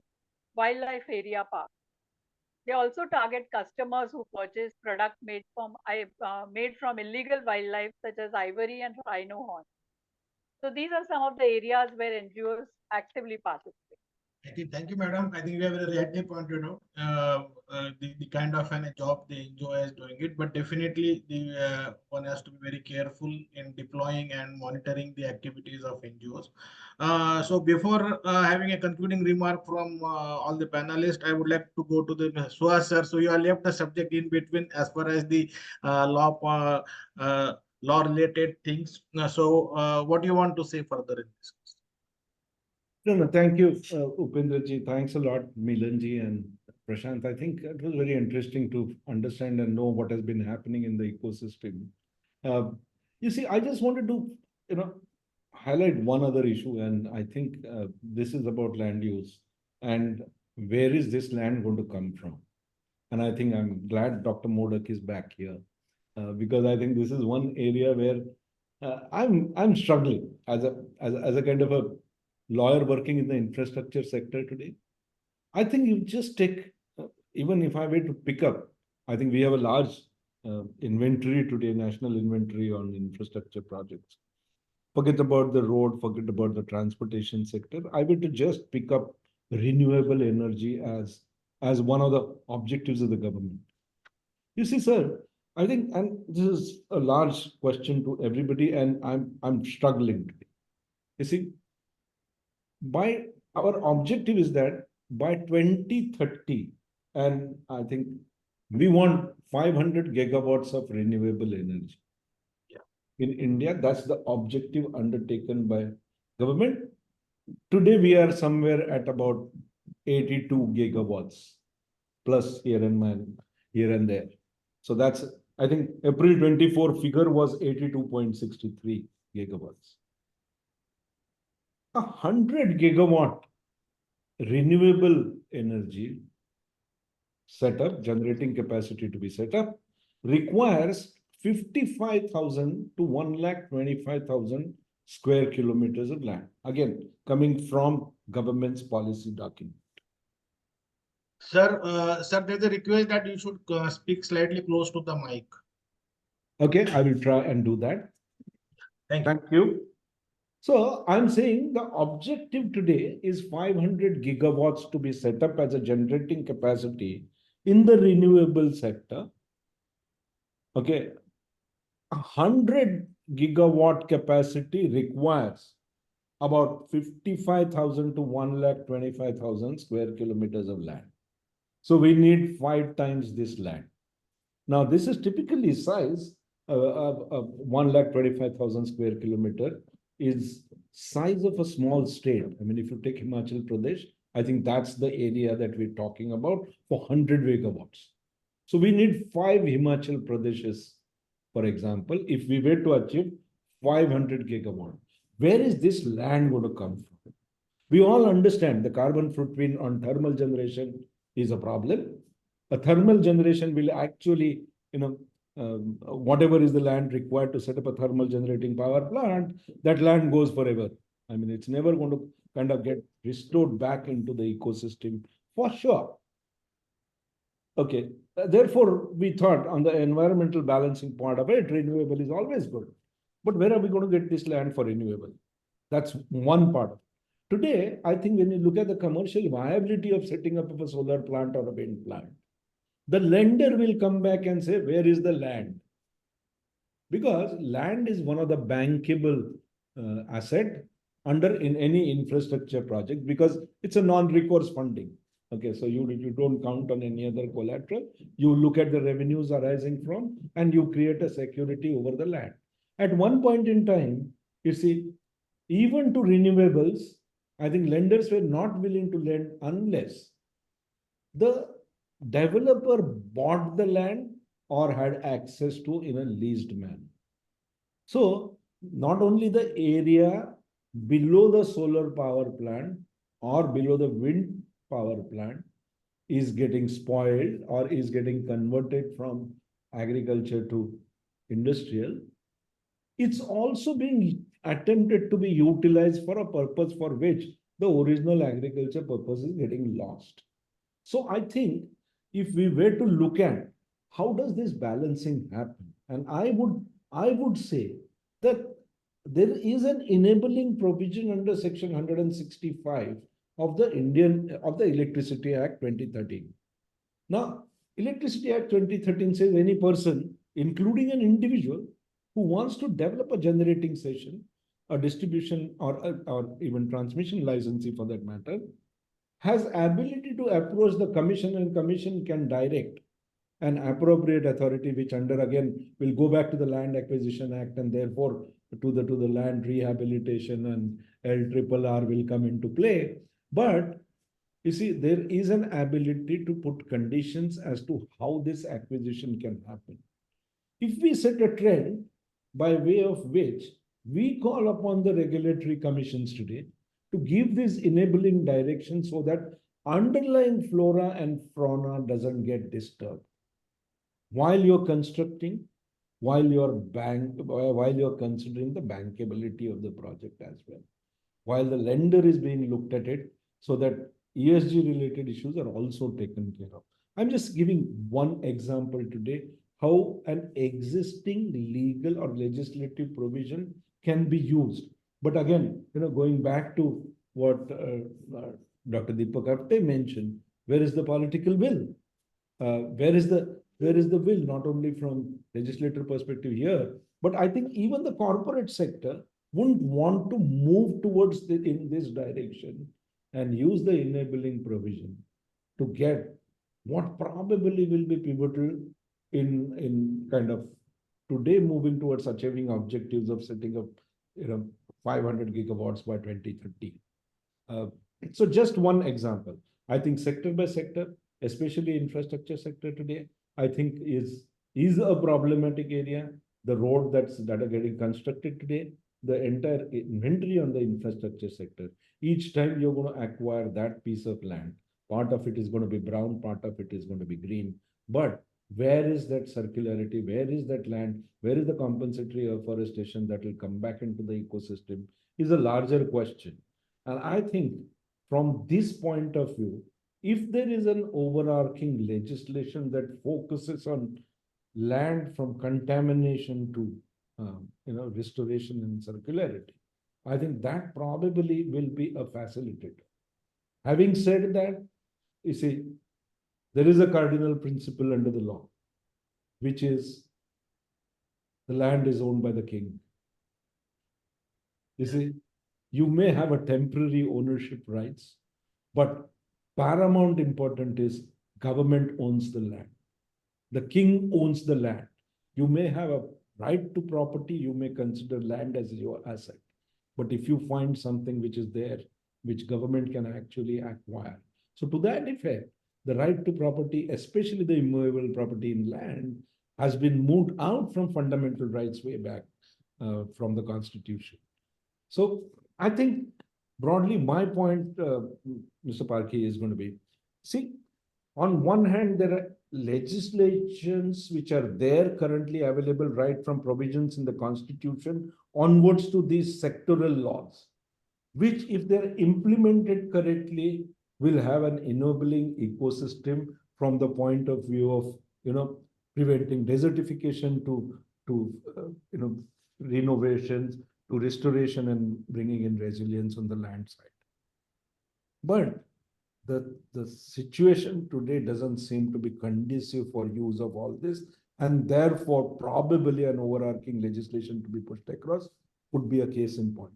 wildlife area parks. They also target customers who purchase products made from illegal wildlife such as ivory and rhino horn. So these are some of the areas where NGOs actively participate. Thank you, madam. I think we have very rightly pointed out the kind of a job the NGO is doing it, but definitely the one has to be very careful in deploying and monitoring the activities of NGOs. So before having a concluding remark from all the panelists, I would like to go to the Suhas sir. So you have left the subject in between as far as the law related things. So what do you want to say further in this? No, thank you, Upendraji. Thanks a lot, Milanji and Prashant. I think it was very interesting to understand and know what has been happening in the ecosystem. You see, I just wanted to, highlight one other issue, and I think this is about land use and where is this land going to come from? And I think I'm glad Dr. Modak is back here because I think this is one area where I'm struggling as a kind of a lawyer working in the infrastructure sector today. I think you just take, even if I were to pick up, I think we have a large inventory today, national inventory on infrastructure projects. Forget about the road, forget about the transportation sector. I were to just pick up renewable energy as one of the objectives of the government. You see, sir, I think, and this is a large question to everybody, and I'm struggling today. You see, our objective is that by 2030, and I think we want 500 gigawatts of renewable energy. Yeah. In India, that's the objective undertaken by government. Today, we are somewhere at about 82 gigawatts plus here and there. So that's, I think April 24 figure was 82.63 gigawatts. 100 gigawatt renewable energy setup, generating capacity to be set up, requires 55,000 to 1,25,000 square kilometers of land. Again, coming from government's policy document. Sir, there's a request that you should speak slightly close to the mic. Okay, I will try and do that. Thank you. Thank you. So I'm saying the objective today is 500 gigawatts to be set up as a generating capacity in the renewable sector. Okay, 100 gigawatt capacity requires about 55,000 to 1,25,000 square kilometers of land. So we need 5 times this land. Now, this is typically size of 1,25,000 square kilometer is size of a small state. I mean, if you take Himachal Pradesh, I think that's the area that we're talking about for 100 megawatts. So we need 5 Himachal Pradeshes, for example, if we were to achieve 500 gigawatt. Where is this land going to come from? We all understand the carbon footprint on thermal generation is a problem. A thermal generation will actually, whatever is the land required to set up a thermal generating power plant, that land goes forever. I mean, it's never going to kind of get restored back into the ecosystem for sure. Okay, therefore, we thought on the environmental balancing part of it, renewable is always good. But where are we going to get this land for renewable? That's one part. Today, I think when you look at the commercial viability of setting up of a solar plant or a wind plant, the lender will come back and say, where is the land? Because land is one of the bankable asset in any infrastructure project because it's a non-recourse funding. Okay, so you don't count on any other collateral. You look at the revenues arising from, and you create a security over the land. At one point in time, you see, even to renewables, I think lenders were not willing to lend unless the developer bought the land or had access to in a leased manner. So not only the area below the solar power plant or below the wind power plant is getting spoiled or is getting converted from agriculture to industrial, it's also being attempted to be utilized for a purpose for which the original agriculture purpose is getting lost. So I think if we were to look at how does this balancing happen, and I would say that there is an enabling provision under Section 165 of the Electricity Act 2013. Now, Electricity Act 2013 says any person, including an individual, who wants to develop a generating station, a distribution or even transmission licensee for that matter, has ability to approach the commission, and commission can direct an appropriate authority, which under again will go back to the Land Acquisition Act and therefore to the land rehabilitation and LRRR will come into play. But you see, there is an ability to put conditions as to how this acquisition can happen. If we set a trend by way of which we call upon the regulatory commissions today to give this enabling direction so that underlying flora and fauna doesn't get disturbed while you're constructing, while you're considering the bankability of the project as well, while the lender is being looked at it so that ESG related issues are also taken care of. I'm just giving one example today how an existing legal or legislative provision can be used. But again, going back to what Dr. Deepak Apte mentioned, where is the political will? Where is the will, not only from legislator perspective here, but I think even the corporate sector wouldn't want to move towards in this direction and use the enabling provision to get what probably will be pivotal in kind of today moving towards achieving objectives of setting up 500 gigawatts by 2030. So just one example. I think sector by sector, especially infrastructure sector today, I think is a problematic area. The road that are getting constructed today, the entire inventory on the infrastructure sector. Each time you're going to acquire that piece of land, part of it is going to be brown, part of it is going to be green. But where is that circularity? Where is that land? Where is the compensatory afforestation that will come back into the ecosystem is a larger question. And I think from this point of view, if there is an overarching legislation that focuses on land from contamination to restoration and circularity, I think that probably will be a facilitator. Having said that, you see, there is a cardinal principle under the law, which is the land is owned by the king. You see, you may have a temporary ownership rights, but paramount important is government owns the land. The king owns the land. You may have a right to property, you may consider land as your asset. But if you find something which is there, which government can actually acquire. So to that effect, the right to property, especially the immovable property in land, has been moved out from fundamental rights way back from the Constitution. So I think broadly my point, Mr. Parkey, is going to be, see, on one hand, there are legislations which are there currently available right from provisions in the Constitution onwards to these sectoral laws, which if they're implemented correctly, will have an enabling ecosystem from the point of view of, preventing desertification to renovations, to restoration and bringing in resilience on the land side. But the situation today doesn't seem to be conducive for use of all this, and therefore probably an overarching legislation to be pushed across would be a case in point.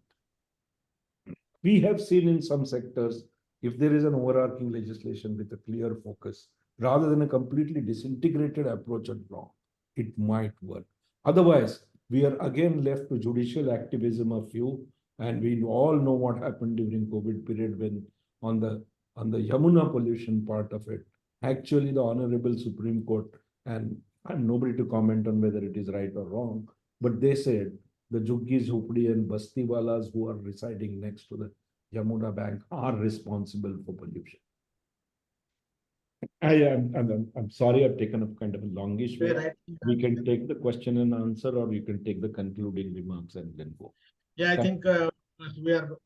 We have seen in some sectors, if there is an overarching legislation with a clear focus, rather than a completely disintegrated approach at law, it might work. Otherwise, we are again left to judicial activism of few, and we all know what happened during COVID period when on the Yamuna pollution part of it, actually the Honorable Supreme Court, and I'm nobody to comment on whether it is right or wrong, but they said the Juggis, Hupdi and Bastiwalas who are residing next to the Yamuna bank are responsible for pollution. I'm sorry I've taken up kind of a longish way. Right. We can take the question and answer, or you can take the concluding remarks and then go. Yeah, I think we are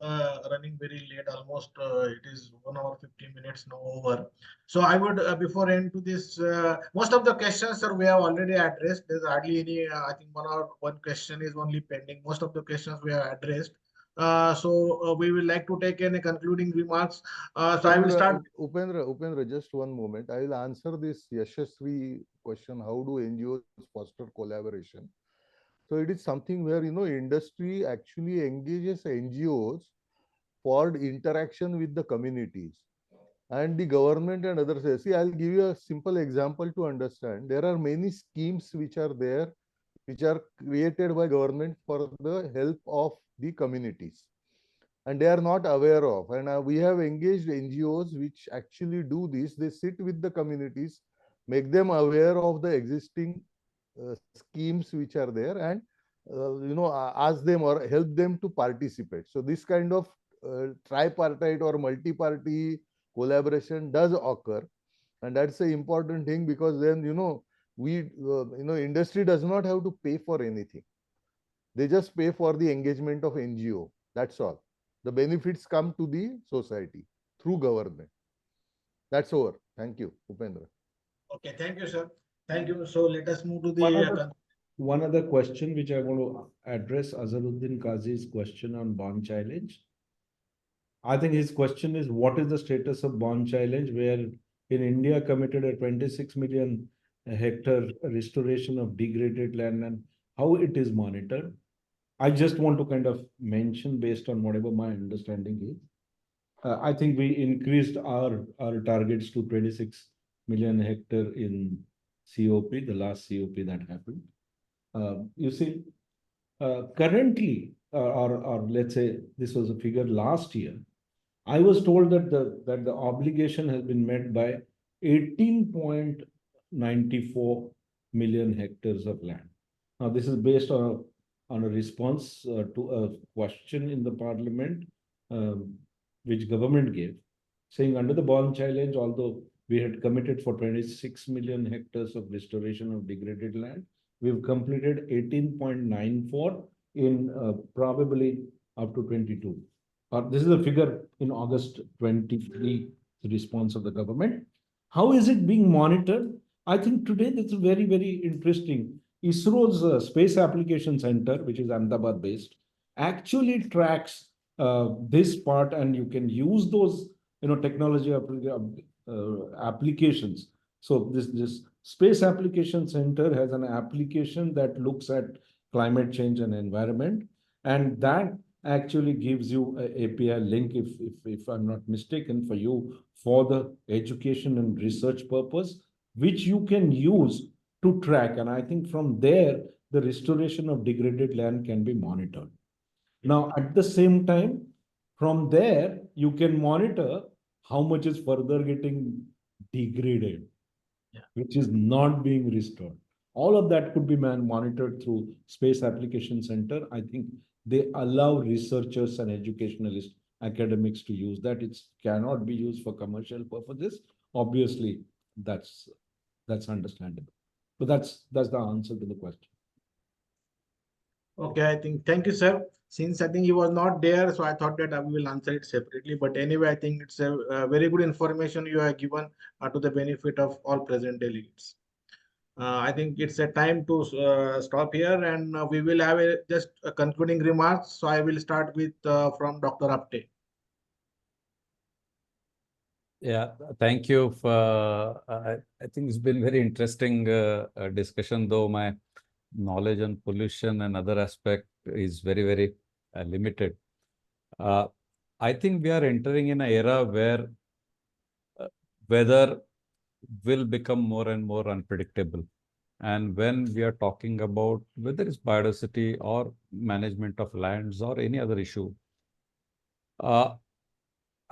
running very late, almost it is 1 hour 15 minutes now over. So I would, before end to this, most of the questions, sir, we have already addressed. There's hardly any, I think one question is only pending. Most of the questions we have addressed. So we will like to take any concluding remarks. So I will start. Upendra, just one moment. I will answer this Yashasvi question. How do NGOs foster collaboration? So it is something where, industry actually engages NGOs for interaction with the communities and the government and others. See, I'll give you a simple example to understand. There are many schemes which are there, which are created by government for the help of the communities, and they are not aware of. And we have engaged NGOs which actually do this. They sit with the communities, make them aware of the existing schemes which are there, and ask them or help them to participate. So this kind of tripartite or multi-party collaboration does occur, and that's an important thing, because then industry does not have to pay for anything. They just pay for the engagement of NGO. That's all. The benefits come to the society through government. That's over. Thank you, Upendra. Okay, thank you, sir. Thank you. So let us move to the one other question which I want to address, Azharuddin Qazi's question on Bond Challenge. I think his question is, what is the status of Bond Challenge, where in India committed a 26 million hectare restoration of degraded land, and how it is monitored? I just want to kind of mention, based on whatever my understanding is, I think we increased our targets to 26 million hectare in COP, the last COP that happened. You see, currently, or let's say this was a figure last year, I was told that the obligation has been met by 18.94 million hectares of land. Now, this is based on a response to a question in the parliament, which government gave, saying under the Bond Challenge, although we had committed for 26 million hectares of restoration of degraded land, we've completed 18.94 in probably up to 22. This is a figure in August 23, the response of the government. How is it being monitored? I think today that's very, very interesting. ISRO's Space Application Center, which is Ahmedabad based, actually tracks this part, and you can use those, technology applications. So this Space Application Center has an application that looks at climate change and environment, and that actually gives you a API link, if I'm not mistaken, for you for the education and research purpose, which you can use to track. And I think from there, the restoration of degraded land can be monitored. Now, at the same time, from there, you can monitor how much is further getting degraded, which is not being restored. All of that could be monitored through Space Application Center. I think they allow researchers and educationalists, academics to use that. It cannot be used for commercial purposes. Obviously, that's understandable. But that's the answer to the question. Okay, I think, thank you, sir. Since I think he was not there, so I thought that I will answer it separately. But anyway, I think it's a very good information you have given to the benefit of all present delegates. I think it's a time to stop here, and we will have just a concluding remarks. So I will start with from Dr. Apte. Yeah, thank you. I think it's been very interesting discussion, though my knowledge on pollution and other aspect is very, very limited. I think we are entering in an era where weather will become more and more unpredictable. And when we are talking about whether it's biodiversity or management of lands or any other issue, I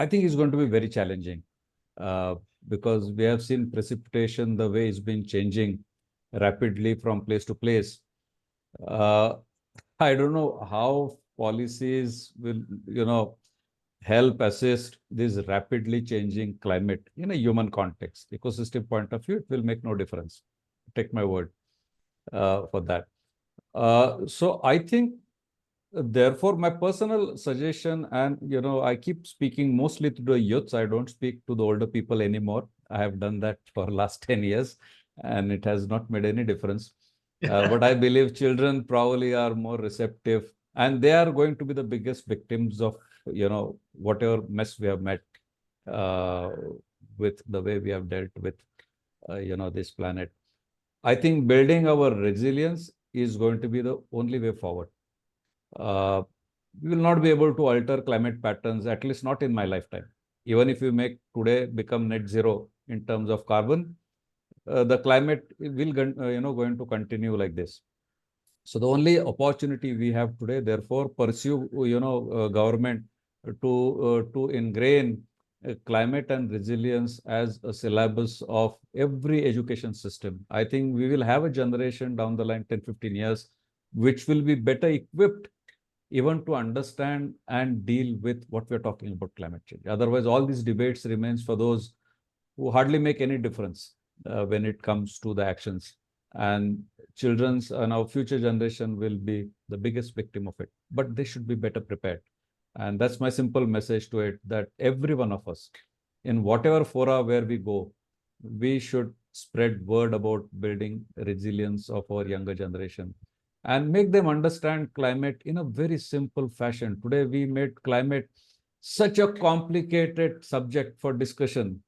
think it's going to be very challenging because we have seen precipitation, the way it's been changing rapidly from place to place. I don't know how policies will, help assist this rapidly changing climate in a human context. Ecosystem point of view, it will make no difference. Take my word for that. So I think, therefore, my personal suggestion, and I keep speaking mostly to the youths. I don't speak to the older people anymore. I have done that for last 10 years, and it has not made any difference. But I believe children probably are more receptive, and they are going to be the biggest victims of whatever mess we have met with the way we have dealt with this planet. I think building our resilience is going to be the only way forward. We will not be able to alter climate patterns, at least not in my lifetime. Even if we make today become net zero in terms of carbon, the climate will going to continue like this. So the only opportunity we have today, therefore, pursue government to ingrain climate and resilience as a syllabus of every education system. I think we will have a generation down the line, 10, 15 years, which will be better equipped even to understand and deal with what we're talking about climate change. Otherwise, all these debates remains for those who hardly make any difference when it comes to the actions. And children's and our future generation will be the biggest victim of it. But they should be better prepared. And that's my simple message to it, that every one of us, in whatever fora where we go, we should spread word about building resilience of our younger generation and make them understand climate in a very simple fashion. Today, we made climate such a complicated subject for discussion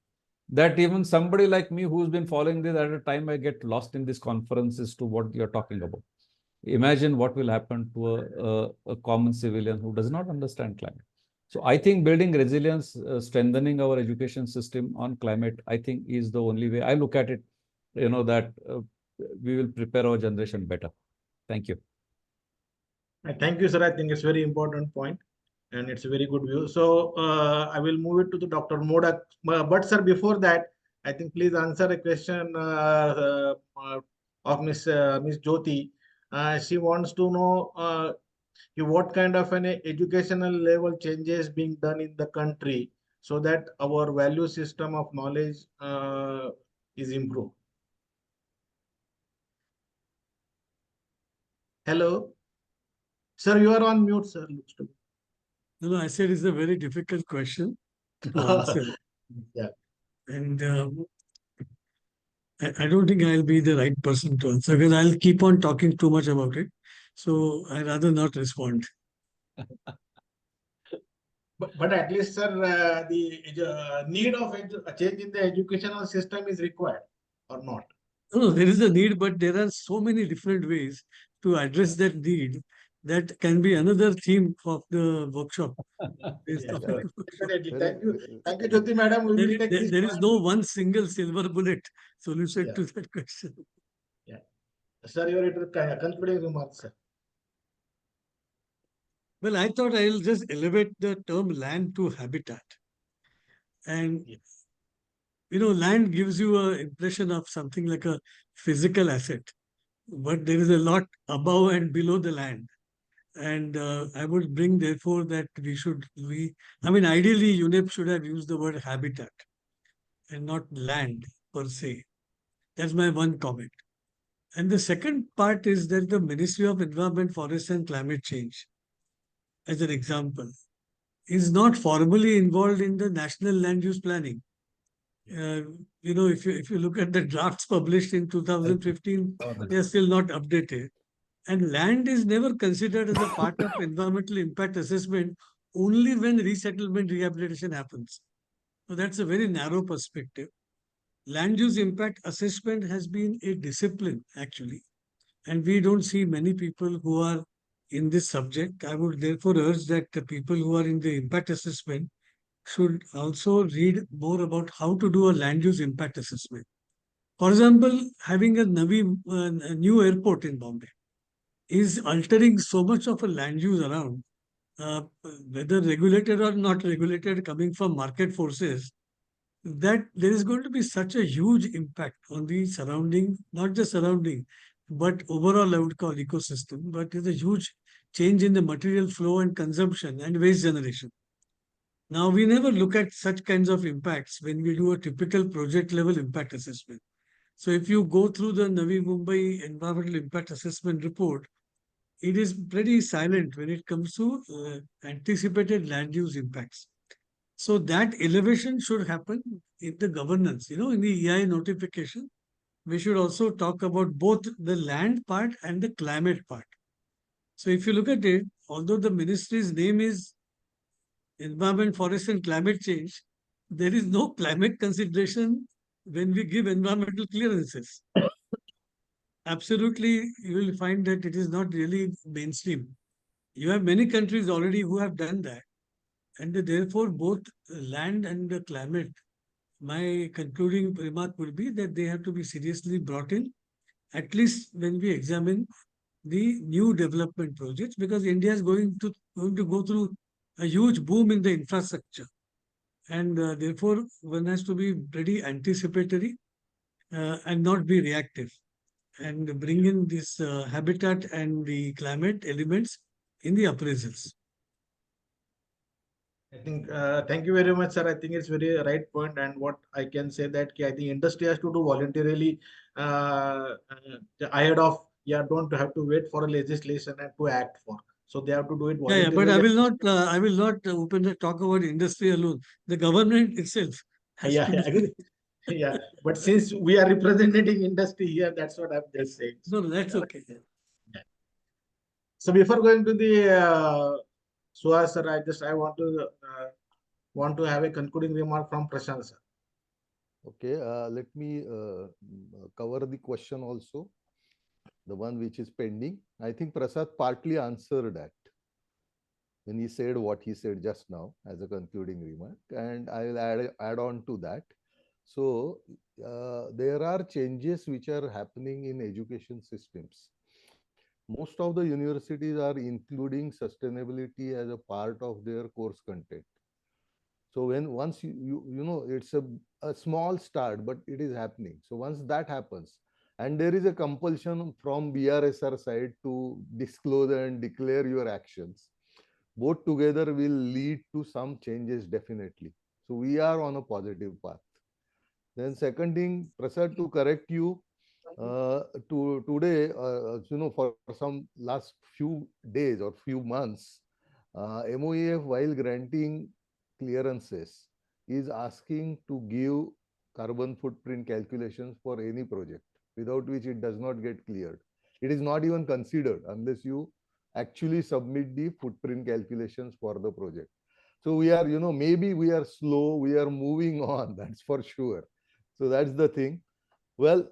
that even somebody like me who's been following this at a time, I get lost in these conferences to what you're talking about. Imagine what will happen to a common civilian who does not understand climate. So I think building resilience, strengthening our education system on climate, I think is the only way. I look at it, that we will prepare our generation better. Thank you. Thank you, sir. I think it's a very important point, and it's a very good view. So I will move it to the Dr. Modak. But sir, before that, I think please answer a question of Miss Jyoti. She wants to know what kind of an educational level changes being done in the country so that our value system of knowledge is improved. Hello, sir, you are on mute, sir. Looks to me. No, I said it's a very difficult question to answer. Yeah. And I don't think I'll be the right person to answer because I'll keep on talking too much about it. So I'd rather not respond. But at least, sir, the need of a change in the educational system is required or not? No, there is a need, but there are so many different ways to address that need. That can be another theme of the workshop. This Yes, topic sir. workshop. Definitely. Well, Thank you. Thank you, Jyoti madam. We will take this There is point. no one single silver bullet solution Yeah. to that question. Sir, your concluding remarks, sir. Well, I thought I'll just elevate the term land to habitat. And, land gives you an impression of something like a physical asset, but there is a lot above and below the land. And I would bring, therefore, that ideally, UNEP should have used the word habitat and not land per se. That's my one comment. And the second part is that the Ministry of Environment, Forest and Climate Change, as an example, is not formally involved in the national land use planning. If you look at the drafts published in 2015, they are still not updated. And land is never considered as a part of environmental impact assessment only when resettlement rehabilitation happens. So that's a very narrow perspective. Land use impact assessment has been a discipline, actually, and we don't see many people who are in this subject. I would therefore urge that the people who are in the impact assessment should also read more about how to do a land use impact assessment. For example, having a new airport in Bombay is altering so much of a land use around, uh, whether regulated or not regulated, coming from market forces, that there is going to be such a huge impact on the surrounding, not just surrounding, but overall, I would call ecosystem. But there's a huge change in the material flow and consumption and waste generation. Now, we never look at such kinds of impacts when we do a typical project level impact assessment. So, if you go through the Navi Mumbai Environmental Impact Assessment report, it is pretty silent when it comes to anticipated land use impacts. So that elevation should happen in the governance, in the EI notification. We should also talk about both the land part and the climate part. So if you look at it, although the ministry's name is Environment, Forest and Climate Change, there is no climate consideration when we give environmental clearances. Absolutely, you will find that it is not really mainstream. You have many countries already who have done that. And therefore, both land and the climate, my concluding remark would be that they have to be seriously brought in, at least when we examine the new development projects, because India is going to go through a huge boom in the infrastructure. And therefore, one has to be pretty anticipatory and not be reactive, and bring in this habitat and the climate elements in the appraisals. I think, thank you very much, sir. I think it's very right point. And what I can say that I think industry has to do voluntarily ahead of, don't have to wait for a legislation and to act for. So they have to do it Yeah, but voluntarily. I will not open talk about industry alone. The government itself has Yeah, to I agree. Yeah, but since we are representing industry here, that's what I'm just saying. No, that's okay. So before going to the Suhas sir, I want to have a concluding remark from Prashant sir. Okay, let me cover the question also, the one which is pending. I think Prasad partly answered that when he said what he said just now as a concluding remark, and I will add on to that. So there are changes which are happening in education systems. Most of the universities are including sustainability as a part of their course content. So once you know, it's a small start, but it is happening. So once that happens, and there is a compulsion from BRSR side to disclose and declare your actions, both together will lead to some changes definitely. So we are on a positive path. Then second thing, Prasad, to correct you, to today, for some last few days or few months, MOEF, while granting clearances, is asking to give carbon footprint calculations for any project, without which it does not get cleared. It is not even considered unless you actually submit the footprint calculations for the project. So we are, maybe we are slow, we are moving on, that's for sure. So that's the thing. Well,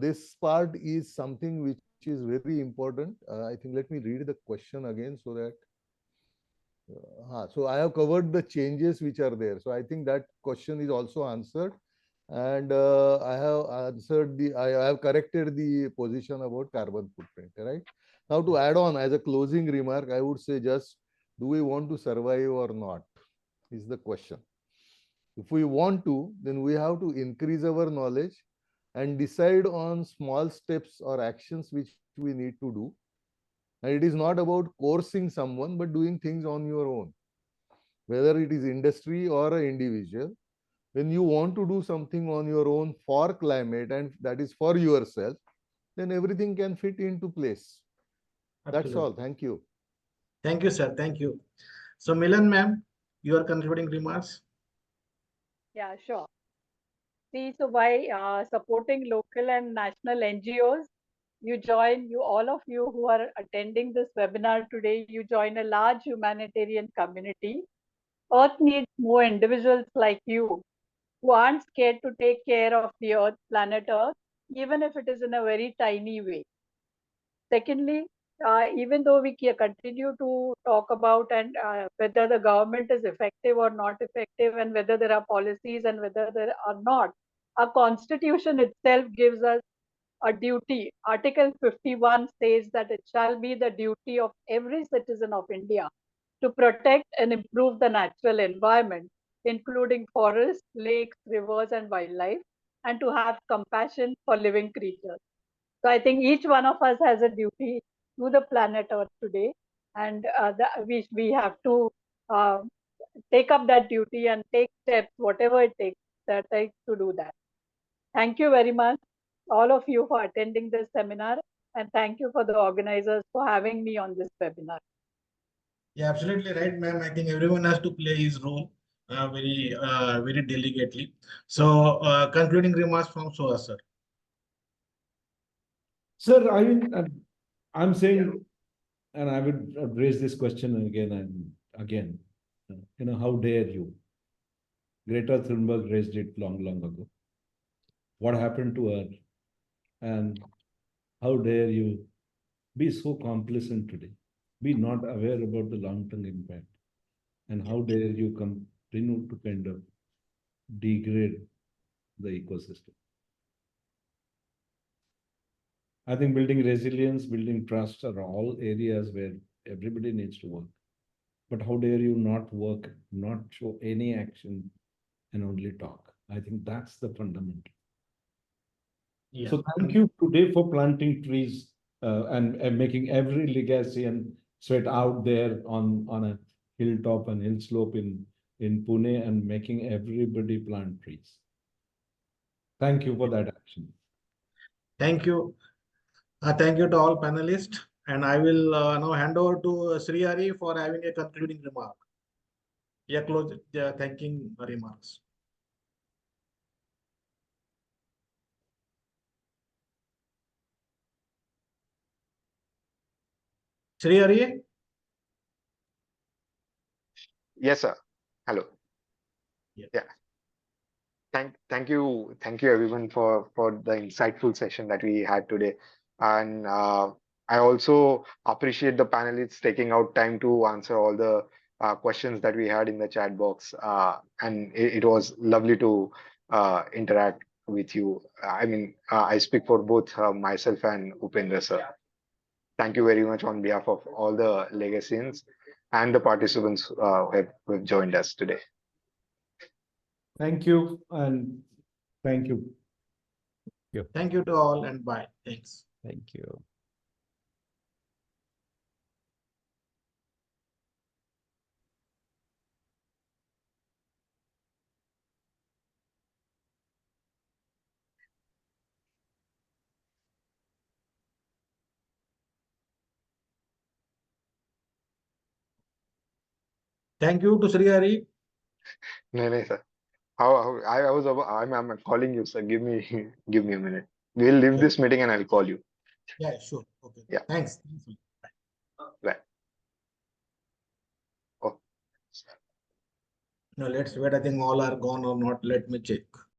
this part is something which is very important. I think let me read the question again so that. So I have covered the changes which are there. So I think that question is also answered. And I have corrected the position about carbon footprint, right? Now to add on as a closing remark, I would say just, do we want to survive or not is the question. If we want to, then we have to increase our knowledge and decide on small steps or actions which we need to do. And it is not about coercing someone, but doing things on your own, whether it is industry or an individual. When you want to do something on your own for climate and that is for yourself, then everything can fit into place. That's Absolutely. all. Thank you. Thank you, sir. Thank you. So, Milan, ma'am, your concluding remarks. Yeah, sure. See, so by supporting local and national NGOs, all of you who are attending this webinar today, you join a large humanitarian community. Earth needs more individuals like you who aren't scared to take care of the Earth, planet Earth, even if it is in a very tiny way. Secondly, even though we continue to talk about and whether the government is effective or not effective, and whether there are policies and whether there are not, our constitution itself gives us a duty. Article 51 says that it shall be the duty of every citizen of India to protect and improve the natural environment, including forests, lakes, rivers, and wildlife, and to have compassion for living creatures. So I think each one of us has a duty to the planet Earth today, and we have to take up that duty and take steps, whatever it takes to do that. Thank you very much, all of you, for attending this seminar, and thank you for the organizers for having me on this webinar. Yeah, absolutely right, ma'am. I think everyone has to play his role very delicately. So, concluding remarks from Suhas, sir. Sir, I mean, I'm saying, and I would raise this question again and again. How dare you? Greta Thunberg raised it long, long ago. What happened to her? And how dare you be so complacent today? Be not aware about the long-term impact. And how dare you continue to kind of degrade the ecosystem? I think building resilience, building trust are all areas where everybody needs to work. But how dare you not work, not show any action, and only talk? I think that's the fundamental. Yeah. So thank you today for planting trees and making every Legacian sweat out there on a hilltop and hill slope in Pune and making everybody plant trees. Thank you for that action. Thank you. Thank you to all panelists. And I will now hand over to Sri Hari for having a concluding remark. Yeah, close. Yeah, thanking remarks. Sri Hari? Yes, sir. Hello. Yeah. Thank you everyone for the insightful session that we had today. And I also appreciate the panelists taking out time to answer all the questions that we had in the chat box. And it was lovely to interact with you. I mean, I speak for both myself and Upendra sir. Thank you very much on behalf of all the Legacians and the participants who have joined us today. Thank you and thank you. Thank you to all and bye. Thanks. Thank you. Thank you to Sri Hari. No, sir. I'm calling you, sir. Give me a minute. We'll leave this meeting and I'll call you. Yeah, sure. Okay. Yeah. Thanks. Now let's wait. I think all are gone or not. Let me check.